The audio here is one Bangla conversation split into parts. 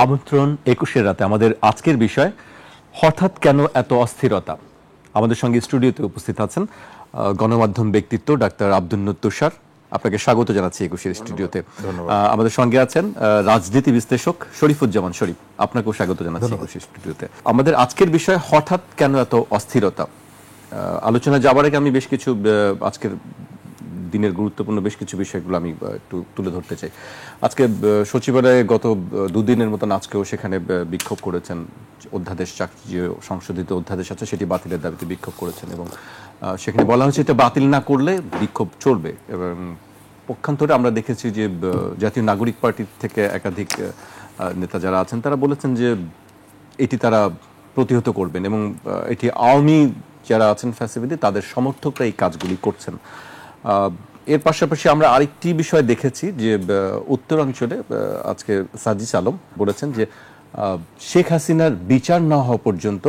আমন্ত্রণ ২১-এর রাতে আমাদের আজকের বিষয় হঠাৎ কেন এত অস্থিরতা। আমাদের সঙ্গে স্টুডিওতে উপস্থিত আছেন গণমাধ্যম ব্যক্তিত্ব ডাক্তার আব্দুন্নুর তুষার। আপনাকে স্বাগত জানাচ্ছি ২১-এর স্টুডিওতে। আমাদের সঙ্গে আছেন রাজনীতি বিশ্লেষক শরীফুজ্জামান শরীফ। আপনাকেও স্বাগত জানাচ্ছি ২১-এর স্টুডিওতে। আমাদের আজকের বিষয় হঠাৎ কেন এত অস্থিরতা। আলোচনা যাবার আগে আমি বেশ কিছু আজকের দিনের গুরুত্বপূর্ণ বেশ কিছু বিষয়গুলো আমি একটু তুলে ধরতে চাই। আজকে সচিবালয়ে গত দুদিনের মতন আজকেও সেখানে বিক্ষোভ করেছেন অধ্যাদেশ, যে সংশোধিত অধ্যাদেশ আছে সেটি বাতিলের দাবিতে বিক্ষোভ করেছেন এবং সেখানে বলা হয়েছে এটা বাতিল না করলে বিক্ষোভ চলবে। এবং পক্ষান্তরে আমরা দেখেছি যে জাতীয় নাগরিক পার্টি থেকে একাধিক নেতা যারা আছেন তারা বলেছেন যে এটি তারা প্রতিহত করবেন এবং এটি আওয়ামী যারা আছেন ফ্যাসিলিটি তাদের সমর্থকরা এই কাজগুলি করছেন। এর পাশাপাশি আমরা আরেকটি বিষয় দেখেছি যে উত্তরাঞ্চলে আজকে সাজিস আলম বলেছেন যে শেখ হাসিনার বিচার না হওয়া পর্যন্ত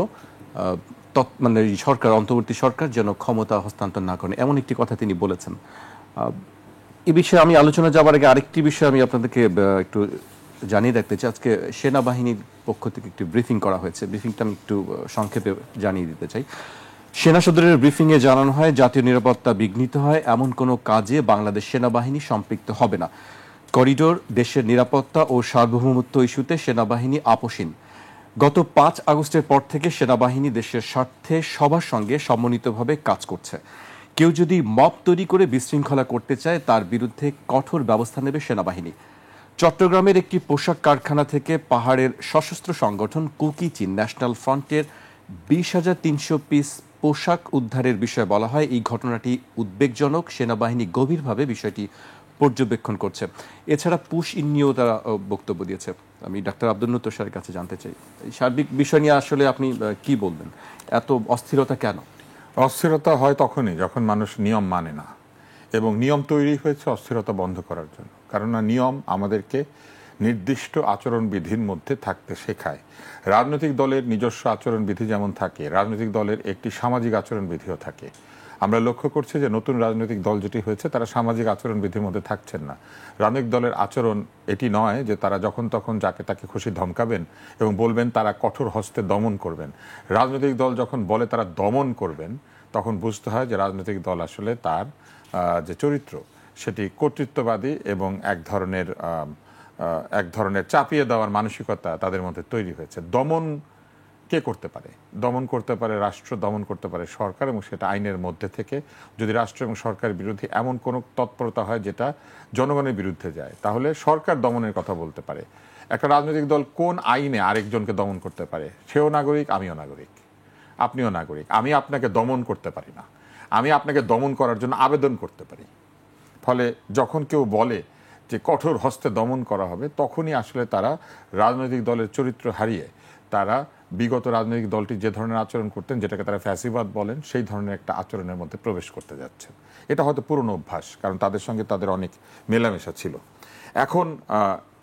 মানে সরকার, অন্তর্বর্তী সরকার যেন ক্ষমতা হস্তান্তর না করেন, এমন একটি কথা তিনি বলেছেন। এই বিষয়ে আমি আলোচনা যাবার আগে আরেকটি বিষয় আমি আপনাদেরকে একটু জানিয়ে রাখতে চাই। আজকে সেনাবাহিনীর পক্ষ থেকে একটি ব্রিফিং করা হয়েছে। ব্রিফিংটা আমি একটু সংক্ষেপে জানিয়ে দিতে চাই। সেনা সদরের ব্রিফিংয়ে জানানো হয়, জাতীয় নিরাপত্তা বিঘ্নিত হয় এমন কোনো কাজে বাংলাদেশ সেনাবাহিনী সম্পৃক্ত হবে না। করিডোর, দেশের নিরাপত্তা ও সার্বভৌমত্ব ইস্যুতে সেনাবাহিনী আপোষহীন। গত ৫ আগস্টের পর থেকে সেনাবাহিনী দেশের স্বার্থে সবার সঙ্গে সমন্বিতভাবে কাজ করছে। কেউ যদি মব তৈরি করে বিশৃঙ্খলা করতে চায় তার বিরুদ্ধে কঠোর ব্যবস্থা নেবে সেনাবাহিনী। চট্টগ্রামের একটি পোশাক কারখানা থেকে পাহাড়ের সশস্ত্র সংগঠন কুকি চীন ন্যাশনাল ফ্রন্টের ২০,৩০০ পিস পোশাক উদ্ধারের বিষয়ে বলা হয়, এই ঘটনাটি উদ্বেগজনক, সেনাবাহিনী গভীরভাবে বিষয়টি পর্যবেক্ষণ করছে। এছাড়া পুশ ইন নিয়েও তারা বক্তব্য দিয়েছে। আমি ডাক্তার আব্দুন্নুর তুষারের কাছে জানতে চাই, এই সার্বিক বিষয় নিয়ে আসলে আপনি কি বলবেন? এত অস্থিরতা কেন? অস্থিরতা হয় তখনই যখন মানুষ নিয়ম মানে না, এবং নিয়ম তৈরি হয়েছে অস্থিরতা বন্ধ করার জন্য। কারণ নিয়ম আমাদেরকে নির্দিষ্ট আচরণবিধির মধ্যে থাকতে শেখায়। রাজনৈতিক দলের নিজস্ব আচরণবিধি যেমন থাকে, রাজনৈতিক দলের একটি সামাজিক আচরণবিধিও থাকে। আমরা লক্ষ্য করছি যে নতুন রাজনৈতিক দল যেটি হয়েছে তারা সামাজিক আচরণবিধির মধ্যে থাকছেন না। রাজনৈতিক দলের আচরণ এটি নয় যে তারা যখন তখন যাকে তাকে খুশি ধমকাবেন এবং বলবেন তারা কঠোর হস্তে দমন করবেন। রাজনৈতিক দল যখন বলে তারা দমন করবেন তখন বুঝতে হয় যে রাজনৈতিক দল আসলে তার যে চরিত্র সেটি কর্তৃত্ববাদী এবং এক ধরনের চাপিয়ে দেওয়ার মানসিকতা তাদের মধ্যে তৈরি হয়েছে। দমন কে করতে পারে? দমন করতে পারে রাষ্ট্র, দমন করতে পারে সরকার, এবং সেটা আইনের মধ্যে থেকে। যদি রাষ্ট্র এবং সরকারের বিরুদ্ধে এমন কোনো তৎপরতা হয় যেটা জনগণের বিরুদ্ধে যায়, তাহলে সরকার দমনের কথা বলতে পারে। একটা রাজনৈতিক দল কোন আইনে আরেকজনকে দমন করতে পারে? সেও নাগরিক, আমিও নাগরিক, আপনিও নাগরিক। আমি আপনাকে দমন করতে পারি না, আমি আপনাকে দমন করার জন্য আবেদন করতে পারি। ফলে যখন কেউ বলে যে কঠোর হস্তে দমন করা হবে, তখনই আসলে তারা রাজনৈতিক দলের চরিত্র হারিয়ে তারা বিগত রাজনৈতিক দলটি যে ধরনের আচরণ করতেন, যেটাকে তারা ফ্যাসিবাদ বলেন, সেই ধরনের একটা আচরণের মধ্যে প্রবেশ করতে যাচ্ছেন। এটা হয়তো পুরনো অভ্যাস, কারণ তাদের সঙ্গে তাদের অনেক মেলামেশা ছিল। এখন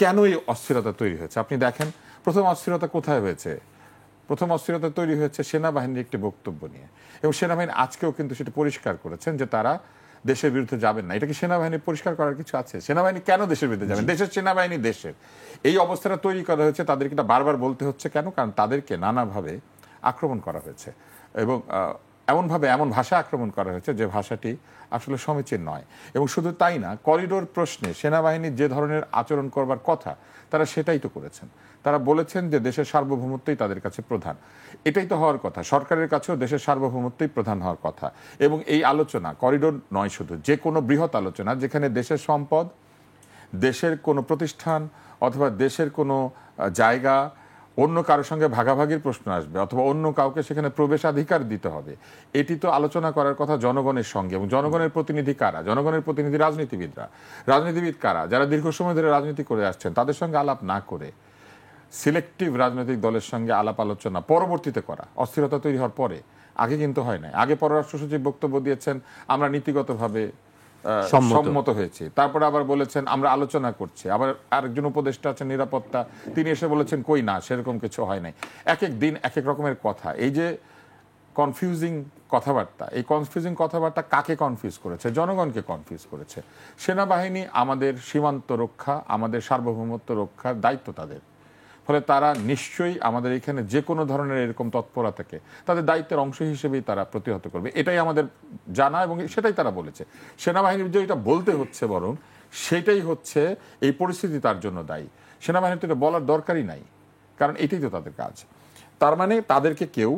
কেন এই অস্থিরতা তৈরি হয়েছে? আপনি দেখেন, প্রথম অস্থিরতা কোথায় হয়েছে? প্রথম অস্থিরতা তৈরি হয়েছে সেনাবাহিনীর একটি বক্তব্য নিয়ে, এবং সেনাবাহিনী আজকেও কিন্তু সেটা পরিষ্কার করেছেন যে তারা দেশের বিরুদ্ধে যাবেন না। এটা কি সেনাবাহিনী পরিষ্কার করার কিছু আছে? সেনাবাহিনী কেন দেশের বিরুদ্ধে যাবেন? দেশের সেনাবাহিনী দেশের। এই অবস্থাটা তৈরি করা হয়েছে, তাদেরকে এটা বারবার বলতে হচ্ছে কেন? কারণ তাদেরকে নানাভাবে আক্রমণ করা হয়েছে, এবং এমনভাবে এমন ভাষা আক্রমণ করা হয়েছে যে ভাষাটি আসলে সমীচীন নয়। এবং শুধু তাই না, করিডোর প্রশ্নে সেনাবাহিনীর যে ধরনের আচরণ করবার কথা তারা সেটাই তো করেছেন। তারা বলেছেন যে দেশের সার্বভৌমত্বই তাদের কাছে প্রধান। এটাই তো হওয়ার কথা, সরকারের কাছেও দেশের সার্বভৌমত্বই প্রধান হওয়ার কথা। এবং এই আলোচনা করিডোর নয়, শুধু যে কোনো বৃহৎ আলোচনা যেখানে দেশের সম্পদ, দেশের কোনো প্রতিষ্ঠান অথবা দেশের কোনো জায়গা অন্য কারোর সঙ্গে ভাগাভাগির প্রশ্ন আসবে, অথবা অন্য কাউকে সেখানে প্রবেশাধিকার দিতে হবে, এটি তো আলোচনা করার কথা জনগণের সঙ্গে। এবং জনগণের প্রতিনিধি কারা? জনগণের প্রতিনিধি রাজনীতিবিদরা। রাজনীতিবিদ কারা? যারা দীর্ঘ সময় ধরে রাজনীতি করে আসছেন। তাদের সঙ্গে আলাপ না করে সিলেক্টিভ রাজনৈতিক দলের সঙ্গে আলাপ আলোচনা পরবর্তীতে করা, অস্থিরতা তৈরি হওয়ার পরে। আগে কিন্তু হয় নাই। আগে পররাষ্ট্র সচিব বক্তব্য দিয়েছেন আমরা নীতিগতভাবে সম্মত হয়েছে, তারপরে আবার বলেছেন আমরা আলোচনা করছি। আবার আরেকজন উপদেষ্টা আছেন নিরাপত্তা, তিনি এসে বলেছেন কই না, সেরকম কিছু হয় নাই। এক এক দিন এক এক রকমের কথা। এই যে কনফিউজিং কথাবার্তা, এই কনফিউজিং কথাবার্তা কাকে কনফিউজ করেছে? জনগণকে কনফিউজ করেছে। সেনাবাহিনী আমাদের সীমান্ত রক্ষা, আমাদের সার্বভৌমত্ব রক্ষার দায়িত্ব তাদের। ফলে তারা নিশ্চয়ই আমাদের এখানে যে কোনো ধরনের এরকম তৎপরতা থেকে তাদের দায়িত্বের অংশ হিসেবেই তারা প্রতিহত করবে, এটাই আমাদের জানা এবং সেটাই তারা বলেছে। সেনাবাহিনীর যে এটা বলতে হচ্ছে বরং সেটাই হচ্ছে এই পরিস্থিতি তার জন্য দায়ী। সেনাবাহিনীর তো এটা বলার দরকারই নাই, কারণ এটাই তো তাদের কাজ। তার মানে তাদেরকে কেউ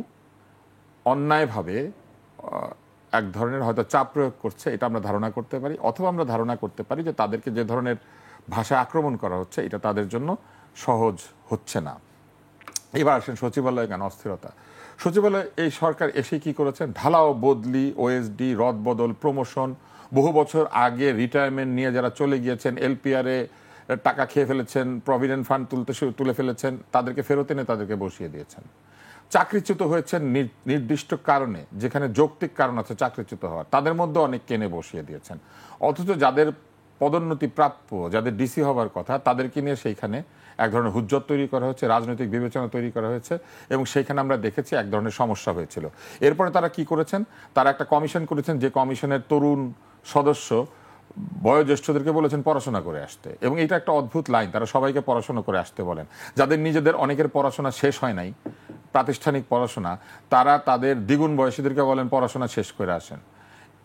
অন্যায়ভাবে এক ধরনের হয়তো চাপ প্রয়োগ করছে, এটা আমরা ধারণা করতে পারি, অথবা আমরা ধারণা করতে পারি যে তাদেরকে যে ধরনের ভাষায় আক্রমণ করা হচ্ছে এটা তাদের জন্য সহজ হচ্ছে না। এবার আসেন সচিবালয় কেন অস্থিরতা। সচিবালয় এই সরকার এসে কি করেছেন, ঢালাও বদলি, ওএসডি, রদবদল, প্রমোশন, বহু বছর আগে রিটায়ারমেন্ট নিয়ে যারা চলে গিয়েছেন, এলপিআরে টাকা খেয়ে ফেলেছেন, প্রভিডেন্ট ফান্ড তুলে ফেলেছেন, তাদেরকে ফেরত এনে তাদেরকে বসিয়ে দিয়েছেন। চাকরিচ্যুত হয়েছেন নির্দিষ্ট কারণে, যেখানে যৌক্তিক কারণ আছে চাকরিচ্যুত হওয়ার, তাদের মধ্যে অনেক কেনে বসিয়ে দিয়েছেন। অথচ যাদের পদোন্নতি প্রাপ্য, যাদের ডিসি হওয়ার কথা, তাদেরকে নিয়ে সেইখানে এক ধরনের হুজ্জত তৈরি করা হয়েছে, রাজনৈতিক বিবেচনা তৈরি করা হয়েছে, এবং সেইখানে আমরা দেখেছি এক ধরনের সমস্যা হয়েছিল। এরপরে তারা কি করেছেন, তারা একটা কমিশন করেছেন, যে কমিশনের তরুণ সদস্য বয়োজ্যেষ্ঠদেরকে বলেছেন পড়াশোনা করে আসতে, এবং এটা একটা অদ্ভুত লাইন, তারা সবাইকে পড়াশোনা করে আসতে বলেন। যাদের নিজেদের অনেকের পড়াশোনা শেষ হয় নাই, প্রাতিষ্ঠানিক পড়াশোনা, তারা তাদের দ্বিগুণ বয়সীদেরকে বলেন পড়াশোনা শেষ করে আসেন।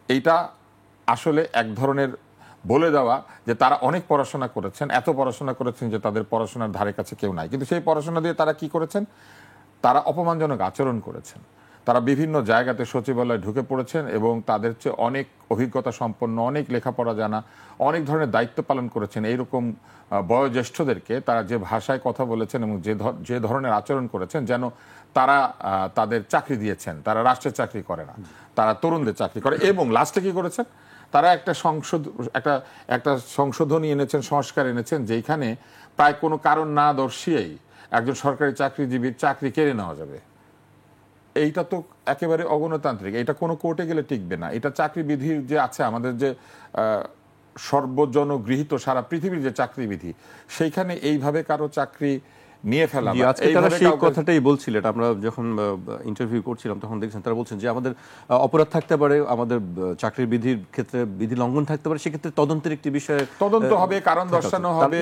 এইটা আসলে এক ধরনের বলে দেওয়া যে তারা অনেক পড়াশোনা করেছেন, এত পড়াশোনা করেছেন যে তাদের পড়াশোনার ধারে কাছে কেউ নাই। কিন্তু সেই পড়াশোনা দিয়ে তারা কি করেছেন, তারা অপমানজনক আচরণ করেছেন। তারা বিভিন্ন জায়গাতে সচিবালয়ে ঢুকে পড়েছেন এবং তাদের চেয়ে অনেক অভিজ্ঞতা সম্পন্ন, অনেক লেখাপড়া জানা, অনেক ধরনের দায়িত্ব পালন করেছেন এইরকম বয়োজ্যেষ্ঠদেরকে তারা যে ভাষায় কথা বলেছেন এবং যে ধরনের আচরণ করেছেন, যেন তারা তাদের চাকরি দিয়েছেন, তারা রাষ্ট্রের চাকরি করে না, তারা তরুণদের চাকরি করে। এবং লাস্টে কি করেছেন, তারা একটা সংশোধনী এনেছেন, সংস্কার এনেছেন, যেখানে প্রায় কোনো কারণ না দর্শিয়েই একজন সরকারি চাকরিজীবীর চাকরি কেড়ে নেওয়া যাবে। এইটা তো একেবারে অগণতান্ত্রিক, এটা কোনো কোর্টে গেলে টিকবে না। এটা চাকরি বিধির যে আছে, আমাদের যে সর্বজন গৃহীত সারা পৃথিবীর যে চাকরি বিধি, সেইখানে এইভাবে কারো চাকরি নিয়ে ফেলা, সেই কথাটাই বলছিল। এটা আমরা যখন ইন্টারভিউ করছিলাম তখন দেখছেন তারা বলছেন যে আমাদের অপরাধ থাকতে পারে, আমাদের চাকরির বিধির ক্ষেত্রে বিধি লঙ্ঘন থাকতে পারে, সেক্ষেত্রে তদন্তের একটি বিষয়ে তদন্ত হবে, কারণ দর্শানো হবে,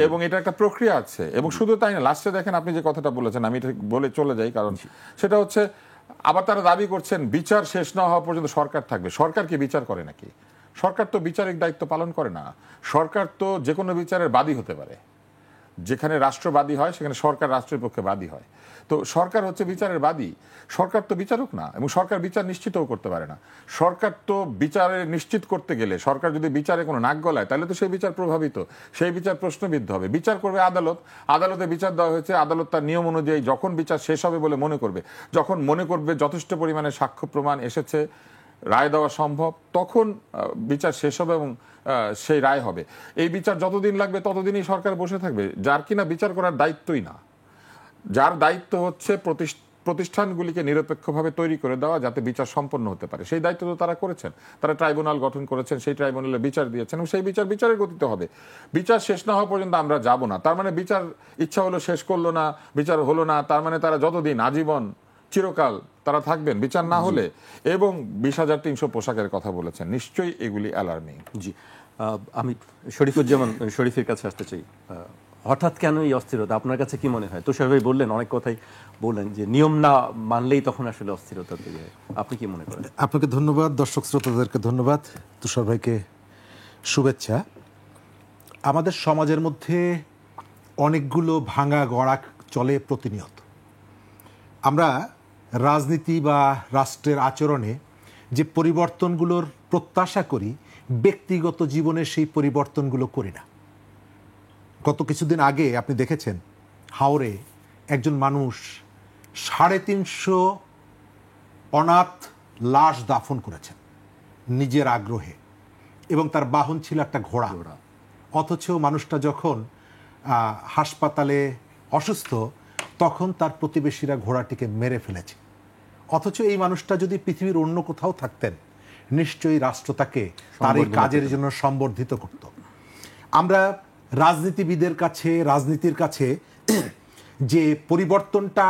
এবং এটা একটা প্রক্রিয়া আছে। এবং শুধু তাই না, লাস্টে দেখেন আপনি যে কথাটা বলেছেন, আমি এটা বলে চলে যাই, কারণ সেটা হচ্ছে আবার তারা দাবি করছেন বিচার শেষ না হওয়া পর্যন্ত সরকার থাকবে। সরকার কি বিচার করে নাকি? সরকার তো বিচারিক দায়িত্ব পালন করে না। সরকার তো যে কোনো বিচারের বাদী হতে পারে। যেখানে রাষ্ট্রবাদী হয় সেখানে সরকার রাষ্ট্রের পক্ষে বাদী হয়। তো সরকার হচ্ছে বিচারের বাদী, সরকার তো বিচারক না, এবং সরকার বিচার নিশ্চিতও করতে পারে না। সরকার তো বিচারে নিশ্চিত করতে গেলে, সরকার যদি বিচারে কোনো নাক গলায়, তাহলে তো সেই বিচার প্রভাবিত, সেই বিচার প্রশ্নবিদ্ধ হবে। বিচার করবে আদালত, আদালতে বিচার দেওয়া হয়েছে, আদালত তার নিয়ম অনুযায়ী যখন বিচার শেষ হবে বলে মনে করবে, যখন মনে করবে যথেষ্ট পরিমাণে সাক্ষ্য প্রমাণ এসেছে, রায় দেওয়া সম্ভব, তখন বিচার শেষ হবে এবং সেই রায় হবে। এই বিচার যতদিন লাগবে ততদিনই সরকার বসে থাকবে, যার কিনা বিচার করার দায়িত্বই না। যার দায়িত্ব হচ্ছে প্রতিষ্ঠানগুলিকে নিরপেক্ষভাবে তৈরি করে দেওয়া, যাতে বিচার সম্পন্ন হতে পারে, সেই দায়িত্ব তো তারা করেছেন। তারা ট্রাইব্যুনাল গঠন করেছেন, সেই ট্রাইব্যুনালে বিচার দিয়েছেন, এবং সেই বিচারের গতিতে হবে। বিচার শেষ না হওয়া পর্যন্ত আমরা যাব না। তার মানে বিচার ইচ্ছা হলো শেষ করলো না, বিচার হলো না, তার মানে তারা যতদিন, আজীবন, চিরকাল তারা থাকবেন বিচার না হলে। এবং 20,300 পোশাকের কথা বলেছেন, নিশ্চয়ই এগুলি অ্যালার্মিং। জি, আমি শরীফুজ্জামান শরীফের কাছে আসতে চাই। হঠাৎ কেন এই অস্থিরতা, আপনার কাছে কি মনে হয়? তুষার ভাই বললেন, অনেক কথাই বললেন যে নিয়ম না মানলেই তখন আসলে অস্থিরতা তৈরি হয়। আপনি কি মনে করেন? আপনাকে ধন্যবাদ, দর্শক শ্রোতাদেরকে ধন্যবাদ, তুষার ভাইকে শুভেচ্ছা। আমাদের সমাজের মধ্যে অনেকগুলো ভাঙা গড়া চলে প্রতিনিয়ত। আমরা রাজনীতি বা রাষ্ট্রের আচরণে যে পরিবর্তনগুলোর প্রত্যাশা করি, ব্যক্তিগত জীবনে সেই পরিবর্তনগুলো করি না। গত কিছুদিন আগে আপনি দেখেছেন হাওড়ে একজন মানুষ 350 অনাথ লাশ দাফন করেছেন নিজের আগ্রহে, এবং তার বাহন ছিল একটা ঘোড়া। অথচ মানুষটা যখন হাসপাতালে অসুস্থ, তখন তার প্রতিবেশীরা ঘোড়াটিকে মেরে ফেলেছে। অথচ এই মানুষটা যদি পৃথিবীর অন্য কোথাও থাকতেন, নিশ্চয়ই রাষ্ট্র তাকে তার এই কাজের জন্য সম্বর্ধিত করত। আমরা রাজনীতিবিদের কাছে, রাজনীতির কাছে যে পরিবর্তনটা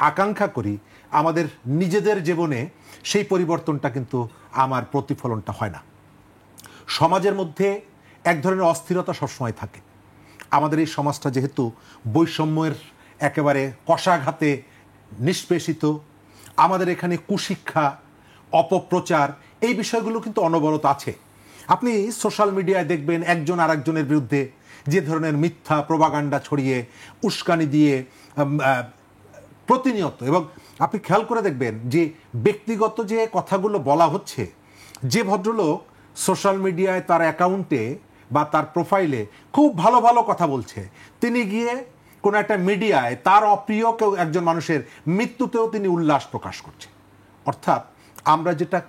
আকাঙ্ক্ষা করি, আমাদের নিজেদের জীবনে সেই পরিবর্তনটা কিন্তু আমার প্রতিফলনটা হয় না। সমাজের মধ্যে এক ধরনের অস্থিরতা সবসময় থাকে। আমাদের এই সমাজটা যেহেতু বৈষম্যের একেবারে কষাঘাতে নিষ্পেষিত, আমাদের এখানে কুশিক্ষা, অপপ্রচার, এই বিষয়গুলো কিন্তু অনবরত আছে। আপনি সোশ্যাল মিডিয়ায় দেখবেন একজন আরেকজনের বিরুদ্ধে যে ধরনের মিথ্যা প্রোপাগান্ডা ছড়িয়ে উস্কানি দিয়ে প্রতিনিয়ত, এবং আপনি খেয়াল করে দেখবেন যে ব্যক্তিগত যে কথাগুলো বলা হচ্ছে, যে ভদ্রলোক সোশ্যাল মিডিয়ায় তার অ্যাকাউন্টে বা তার প্রোফাইলে খুব ভালো ভালো কথা বলছে, তিনি গিয়ে কোনো একটা মিডিয়ায় তার অপ্রিয় কেউ একজন মানুষের মৃত্যুতেও তিনি উল্লাস প্রকাশ করছে। অর্থাৎ আমরা যেটা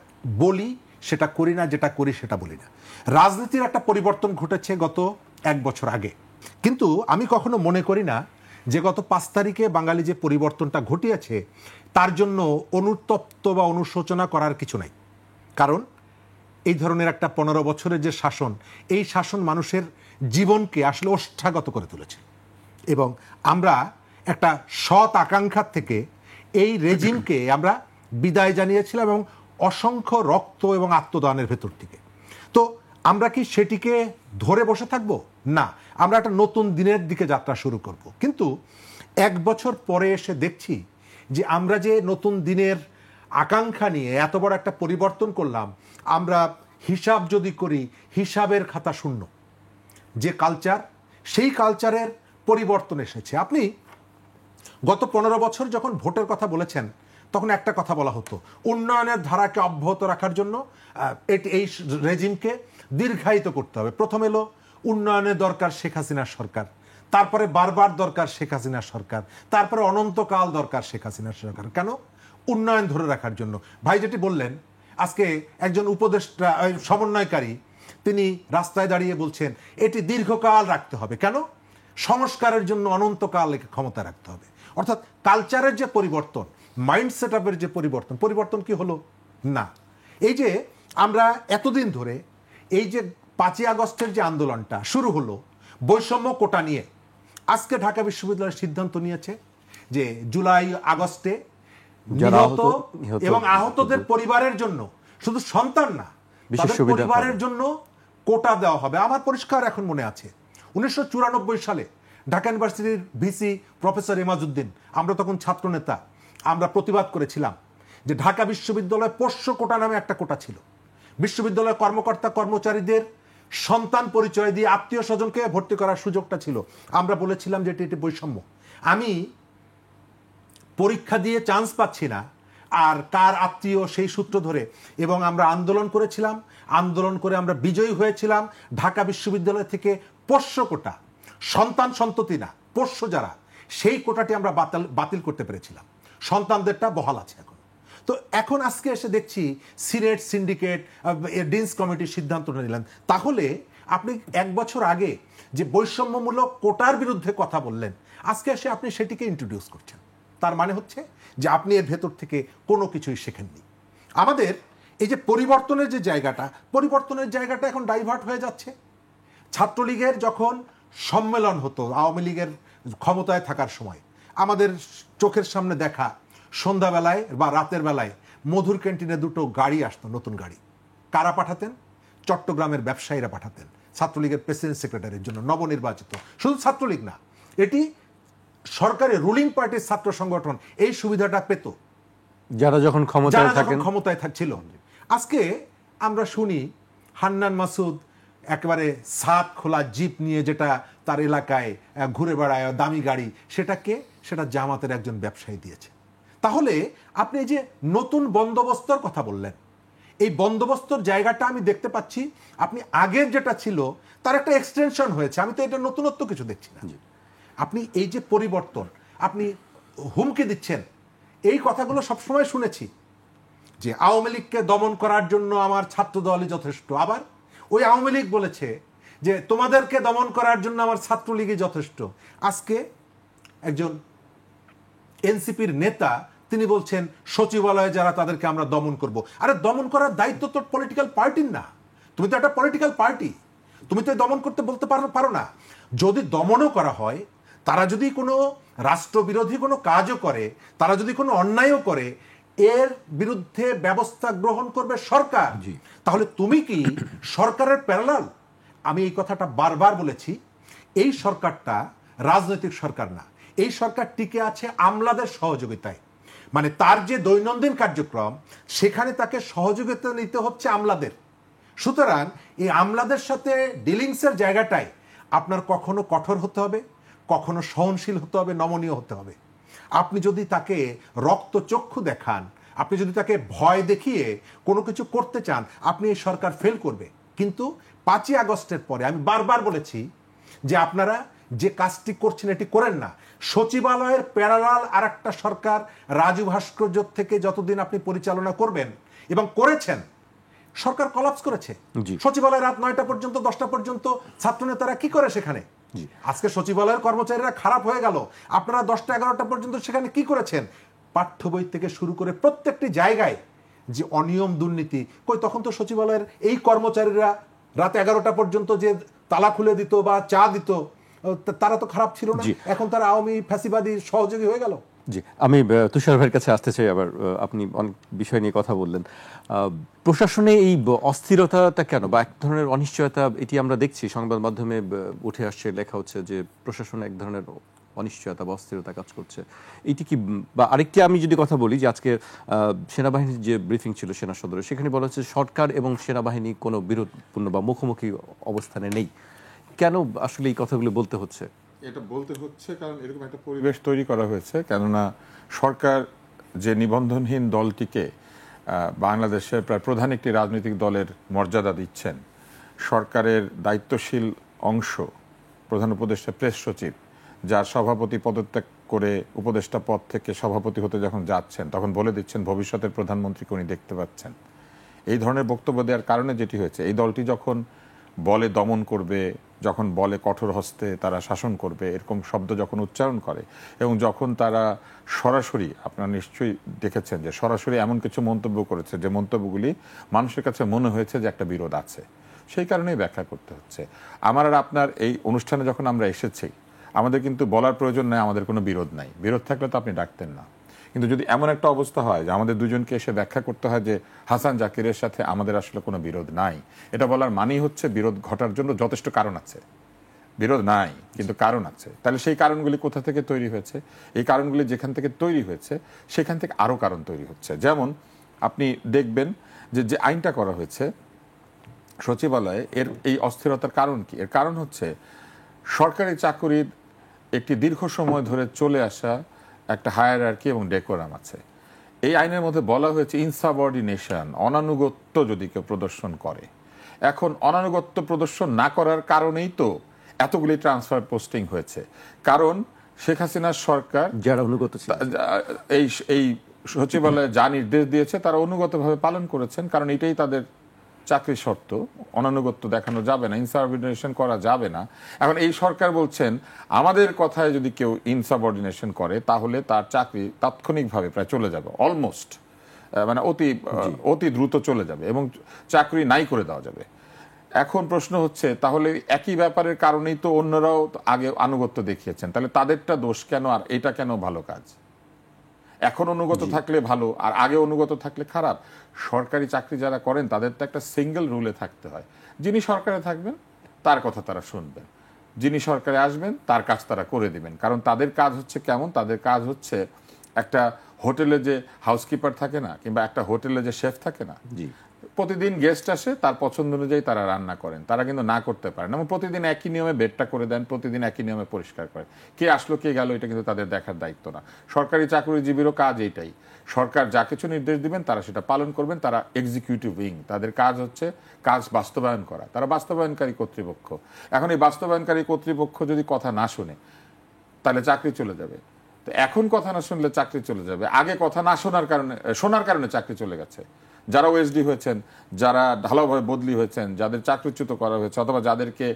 বলি সেটা করি না, যেটা করি সেটা বলি না। রাজনীতির একটা পরিবর্তন ঘটেছে গত 1 বছর আগে, কিন্তু আমি কখনো মনে করি না যে গত 5 তারিখে বাঙালি যে পরিবর্তনটা ঘটিয়েছে তার জন্য অনুতপ্ত বা অনুশোচনা করার কিছু নাই। কারণ এই ধরনের একটা 15 বছরের যে শাসন, এই শাসন মানুষের জীবনকে আসলে ওষ্ঠাগত করে তুলেছে, এবং আমরা একটা সৎ আকাঙ্ক্ষার থেকে এই রেজিমকে আমরা বিদায় জানিয়েছিলাম, এবং অসংখ্য রক্ত এবং আত্মদানের ভেতর থেকে। তো আমরা কি সেটিকে ধরে বসে থাকব? না, আমরা একটা নতুন দিনের দিকে যাত্রা শুরু করব। কিন্তু 1 বছর পরে এসে দেখছি যে আমরা যে নতুন দিনের আকাঙ্ক্ষা নিয়ে এত বড় একটা পরিবর্তন করলাম, আমরা হিসাব যদি করি হিসাবের খাতা শূন্য। যে কালচার, সেই কালচারের পরিবর্তন এসেছে। আপনি গত 15 বছর যখন ভোটের কথা বলেছেন, তখন একটা কথা বলা হতো, উন্নয়নের ধারাকে অব্যাহত রাখার জন্য এই রেজিমকে দীর্ঘায়িত করতে হবে। প্রথম এলো উন্নয়নের দরকার শেখ হাসিনার সরকার, তারপরে বারবার দরকার শেখ হাসিনার সরকার, তারপরে অনন্তকাল দরকার শেখ হাসিনার সরকার। কেন? উন্নয়ন ধরে রাখার জন্য। ভাই যেটি বললেন, আজকে একজন উপদেষ্টা সমন্বয়কারী তিনি রাস্তায় দাঁড়িয়ে বলছেন এটি দীর্ঘকাল রাখতে হবে। কেন? সংস্কারের জন্য অনন্তকাল ক্ষমতা রাখতে হবে। অর্থাৎ কালচারের যে পরিবর্তন, মাইন্ড সেট আপের যে পরিবর্তন কি হলো? না। এই যে আমরা এতদিন ধরে এই যে 5ই আগস্টের যে আন্দোলনটা শুরু হলো বৈষম্য কোটা নিয়ে, আজকে ঢাকা বিশ্ববিদ্যালয়ের সিদ্ধান্ত নিয়েছে যে জুলাই আগস্টে নিহত এবং আহতদের পরিবারের জন্য, শুধু সন্তান না, তাদের পরিবারের জন্য কোটা দেওয়া হবে। আমার পরিষ্কার এখন মনে আছে 1994 সালে ঢাকা ইউনিভার্সিটির ভিসি প্রফেসর এমাজউদ্দিন, আমরা তখন ছাত্র নেতা, আমরা প্রতিবাদ করেছিলাম যে ঢাকা বিশ্ববিদ্যালয়ে পোষ্য কোটা নামে একটা কোটা ছিল। বিশ্ববিদ্যালয়ের কর্মকর্তা কর্মচারীদের সন্তান পরিচয় দিয়ে আত্মীয় স্বজনকে ভর্তি করার সুযোগটা ছিল। আমরা বলেছিলাম যে এটি বৈষম্য। আমি পরীক্ষা দিয়ে চান্স পাচ্ছি না, আর কার আত্মীয় সেই সূত্র ধরে, এবং আমরা আন্দোলন করেছিলাম, আন্দোলন করে আমরা বিজয়ী হয়েছিলাম। ঢাকা বিশ্ববিদ্যালয় থেকে পোষ্য কোটা, সন্তান সন্ততি না, পোষ্য যারা, সেই কোটাটি আমরা বাতিল করতে পেরেছিলাম। সন্তানদেরটা বহাল আছে এখন। তো এখন আজকে এসে দেখছি সিনেট, সিন্ডিকেট, ডিনস কমিটির সিদ্ধান্ত নিলেন। তাহলে আপনি 1 বছর আগে যে বৈষম্যমূলক কোটার বিরুদ্ধে কথা বললেন, আজকে এসে আপনি সেটিকে ইন্ট্রোডিউস করছেন। তার মানে হচ্ছে যে আপনি এর ভেতর থেকে কোনো কিছুই শেখেননি। আমাদের এই যে পরিবর্তনের যে জায়গাটা এখন ডাইভার্ট হয়ে যাচ্ছে। ছাত্রলীগের যখন সম্মেলন হতো আওয়ামী লীগের ক্ষমতায় থাকার সময়, আমাদের চোখের সামনে দেখা সন্ধ্যাবেলায় বা রাতের বেলায় মধুর ক্যান্টিনে 2টো গাড়ি আসতো, নতুন গাড়ি। কারা পাঠাতেন? চট্টগ্রামের ব্যবসায়ীরা পাঠাতেন ছাত্রলীগের প্রেসিডেন্ট সেক্রেটারির জন্য, নবনির্বাচিত। শুধু ছাত্রলীগ না, এটি সরকারের রুলিং পার্টির ছাত্র সংগঠন এই সুবিধাটা পেত যারা যখন ক্ষমতায় থাকছিল। আজকে আমরা শুনি হান্নান মাসুদ একেবারে ছাদ খোলা জিপ নিয়ে যেটা তার এলাকায় ঘুরে বেড়ায়, দামি গাড়ি, সেটা জামাতের একজন ব্যবসায়ী দিয়েছে। তাহলে আপনি যে নতুন বন্দোবস্তর কথা বললেন, এই বন্দোবস্তর জায়গাটা আমি দেখতে পাচ্ছি আপনি আগের যেটা ছিল তার একটা এক্সটেনশন হয়েছে। আমি তো এটা নতুনত্ব কিছু দেখছি না। আপনি এই যে পরিবর্তন, আপনি হুমকি দিচ্ছেন, এই কথাগুলো সবসময় শুনেছি যে আওয়ামী লীগকে দমন করার জন্য আমার ছাত্র দলই যথেষ্ট। আবার ওই আওয়ামী লীগ বলেছে যে তোমাদেরকে দমন করার জন্য আমার ছাত্রলীগই যথেষ্ট। আজকে একজন এনসিপির নেতা তিনি বলছেন সচিবালয়ে যারা তাদেরকে আমরা দমন করব। আরে দমন করার দায়িত্ব তো পলিটিক্যাল পার্টির না। তুমি তো একটা পলিটিক্যাল পার্টি, তুমি তো দমন করতে বলতে পারো না। যদি দমনও করা হয়, তারা যদি কোনো রাষ্ট্রবিরোধী কোনো কাজও করে, তারা যদি কোনো অন্যায়ও করে, এর বিরুদ্ধে ব্যবস্থা গ্রহণ করবে সরকার। তাহলে তুমি কি সরকারের প্যারালাল? আমি এই কথাটা বারবার বলেছি, এই সরকারটা রাজনৈতিক সরকার না, এই সরকার টিকে আছে আমলাদের সহযোগিতায়। মানে তার যে দৈনন্দিন কার্যক্রম সেখানে তাকে সহযোগিতা নিতে হচ্ছে আমলাদের। সুতরাং এই আমলাদের সাথে ডিলিংসের জায়গাটায় আপনার কখনো কঠোর হতে হবে, কখনো সহনশীল হতে হবে, নমনীয় হতে হবে। আপনি যদি তাকে রক্তচক্ষু দেখান, আপনি যদি তাকে ভয় দেখিয়ে কোনো কিছু করতে চান, আপনি এই সরকার ফেল করবে। কিন্তু 5ই আগস্টের পরে আমি বারবার বলেছি যে আপনারা যে কাজটি করছেন এটি করেন না। সচিবালয়ের প্যারালাল আর একটা সরকার রাজু ভাস্কর্য থেকে যতদিন আপনি পরিচালনা করবেন এবং করেছেন, সরকার কলাপস করেছে। সচিবালয় রাত 9টা পর্যন্ত 10টা পর্যন্ত ছাত্রনেতারা কি করে সেখানে? আজকে সচিবালয়ের কর্মচারীরা খারাপ হয়ে গেল, আপনারা 10টা 11টা পর্যন্ত সেখানে কি করেছেন? পাঠ্য বই থেকে শুরু করে প্রত্যেকটি জায়গায় যে অনিয়ম দুর্নীতি, কই তখন তো সচিবালয়ের এই কর্মচারীরা রাত 11টা পর্যন্ত যে তালা খুলে দিত বা চা দিত, তারা তো খারাপ ছিল না। এখন তারা আওয়ামী ফ্যাসিবাদী সহযোগী হয়ে গেল। জি, আমি তুষার ভাইয়ের কাছে আসতে চাই। আবার আপনি অনেক বিষয় নিয়ে কথা বললেন। প্রশাসনে এই অস্থিরতাটা কেন, বা এক ধরনের অনিশ্চয়তা, এটি আমরা দেখছি সংবাদ মাধ্যমে উঠে আসছে, লেখা হচ্ছে যে প্রশাসনে এক ধরনের অনিশ্চয়তা বা অস্থিরতা কাজ করছে। এটি কি, বা আরেকটি আমি যদি কথা বলি যে আজকে সেনাবাহিনীর যে ব্রিফিং ছিল সেনা সদরে, সেখানে বলা হচ্ছে সরকার এবং সেনাবাহিনী কোনো বিরোধপূর্ণ বা মুখোমুখি অবস্থানে নেই। কেন আসলে এই কথাগুলো বলতে হচ্ছে? এটা বলতে হচ্ছে কারণ এরকম একটা পরিবেশ তৈরি করা হয়েছে। কেননা সরকার যে নিবন্ধনহীন দলটিকে বাংলাদেশের প্রায় প্রধান একটি রাজনৈতিক দলের মর্যাদা দিচ্ছেন, সরকারের দায়িত্বশীল অংশ প্রধান উপদেষ্টা প্রেস সচিব, যার সভাপতি পদত্যাগ করে উপদেষ্টা পদ থেকে সভাপতি হতে যখন যাচ্ছেন, তখন বলে দিচ্ছেন ভবিষ্যতের প্রধানমন্ত্রীকে উনি দেখতে পাচ্ছেন। এই ধরনের বক্তব্য দেওয়ার কারণে যেটি হয়েছে, এই দলটি যখন বলে দমন করবে, যখন বলে কঠোর হস্তে তারা শাসন করবে, এরকম শব্দ যখন উচ্চারণ করে, এবং যখন তারা সরাসরি, আপনারা নিশ্চয়ই দেখেছেন যে সরাসরি এমন কিছু মন্তব্য করেছে যে মন্তব্যগুলি মানুষের কাছে মনে হয়েছে যে একটা বিরোধ আছে, সেই কারণেই ব্যাখ্যা করতে হচ্ছে। আমার আর আপনার এই অনুষ্ঠানে যখন আমরা এসেছি, আমাদের কিন্তু বলার প্রয়োজন নাই আমাদের কোনো বিরোধ নাই। বিরোধ থাকলে তো আপনি ডাকতেন না। কিন্তু যদি এমন একটা অবস্থা হয় যে আমাদের দুজনকে এসে ব্যাখ্যা করতে হয় যে হাসান জাকিরের সাথে আমাদের আসলে কোনো বিরোধ নাই, এটা বলার মানেই হচ্ছে বিরোধ ঘটার জন্য যথেষ্ট কারণ আছে। বিরোধ নাই কিন্তু কারণ আছে। তাহলে সেই কারণগুলি কোথা থেকে তৈরি হয়েছে? এই কারণগুলি যেখান থেকে তৈরি হয়েছে সেখান থেকে আরও কারণ তৈরি হচ্ছে। যেমন আপনি দেখবেন যে যে আইনটা করা হয়েছে সচিবালয়ে, এর এই অস্থিরতার কারণ কি? এর কারণ হচ্ছে সরকারি চাকরির একটি দীর্ঘ সময় ধরে চলে আসা একটা হায়ারার্কি এবং ডেকোরাম আছে। এই আইনের মধ্যে বলা হয়েছে ইনসাবঅর্ডিনেশন, অনানুগত্য যদি কেউ প্রদর্শন করে। এখন অনানুগত্য প্রদর্শন না করার কারণেই তো এতগুলি ট্রান্সফার পোস্টিং হয়েছে। কারণ শেখ হাসিনার সরকার যারা অনুগত ছিল এই সচিবালয়ে যা নির্দেশ দিয়েছে তারা অনুগতভাবে পালন করেছেন, কারণ এটাই তাদের চাকরি শর্ত। অনানুগত্য দেখানো যাবে না, ইনসাবঅর্ডিনেশন করা যাবে না। এখন এই সরকার বলছেন আমাদের কথায় যদি কেউ ইনসাবঅর্ডিনেশন করে তাহলে তার চাকরি তাৎক্ষণিকভাবে প্রায় চলে যাবে, অলমোস্ট মানে অতি দ্রুত চলে যাবে এবং চাকরি নাই করে দেওয়া যাবে। এখন প্রশ্ন হচ্ছে তাহলে একই ব্যাপারের কারণেই তো অন্যরাও আগে আনুগত্য দেখিয়েছেন, তাহলে তাদেরটা দোষ কেন আর এটা কেন ভালো কাজ? এখন অনুগত থাকলে ভালো আর আগে অনুগত থাকলে খারাপ? সরকারি চাকরি যারা করেন তাদের তো একটা সিঙ্গেল রুলে থাকতে হয়, যিনি সরকারে থাকবেন তার কথা তারা শুনবেন, যিনি সরকারে আসবেন তার কাজ তারা করে দিবেন। কারণ তাদের কাজ হচ্ছে কেমন? তাদের কাজ হচ্ছে একটা হোটেলে যে হাউসকিপার থাকে না, কিংবা একটা হোটেলে যে শেফ থাকে না, প্রতিদিন গেস্ট আসে, তার পছন্দ অনুযায়ী তারা রান্না করেন। তারা কিন্তু না করতে পারেন এবং প্রতিদিন একই নিয়মে বেডটা করে দেন, প্রতিদিন একই নিয়মে পরিষ্কার করেন। কে আসলো কে গেল এটা কিন্তু তাদের দেখার দায়িত্ব না। সরকারি চাকরিজীবীরও কাজ এইটাই। সরকার যা কিছু নির্দেশ দিবেন তারা সেটা পালন করবেন। তারা এক্সিকিউটিভ উইং, তাদের কাজ হচ্ছে কাজ বাস্তবায়ন করা। তারা বাস্তবায়নকারী কর্তৃপক্ষ। এখন এই বাস্তবায়নকারী কর্তৃপক্ষ যদি কথা না শুনে তাহলে চাকরি চলে যাবে। তো এখন কথা না শুনলে চাকরি চলে যাবে। আগে কথা না শোনার কারণে চাকরি চলে গেছে। যারা ওএসডি হয়েছেন, যারা ঢালাওভাবে বদলি হয়েছেন, যাদের চাকরিচ্যুত করা হয়েছে, অথবা যাদেরকে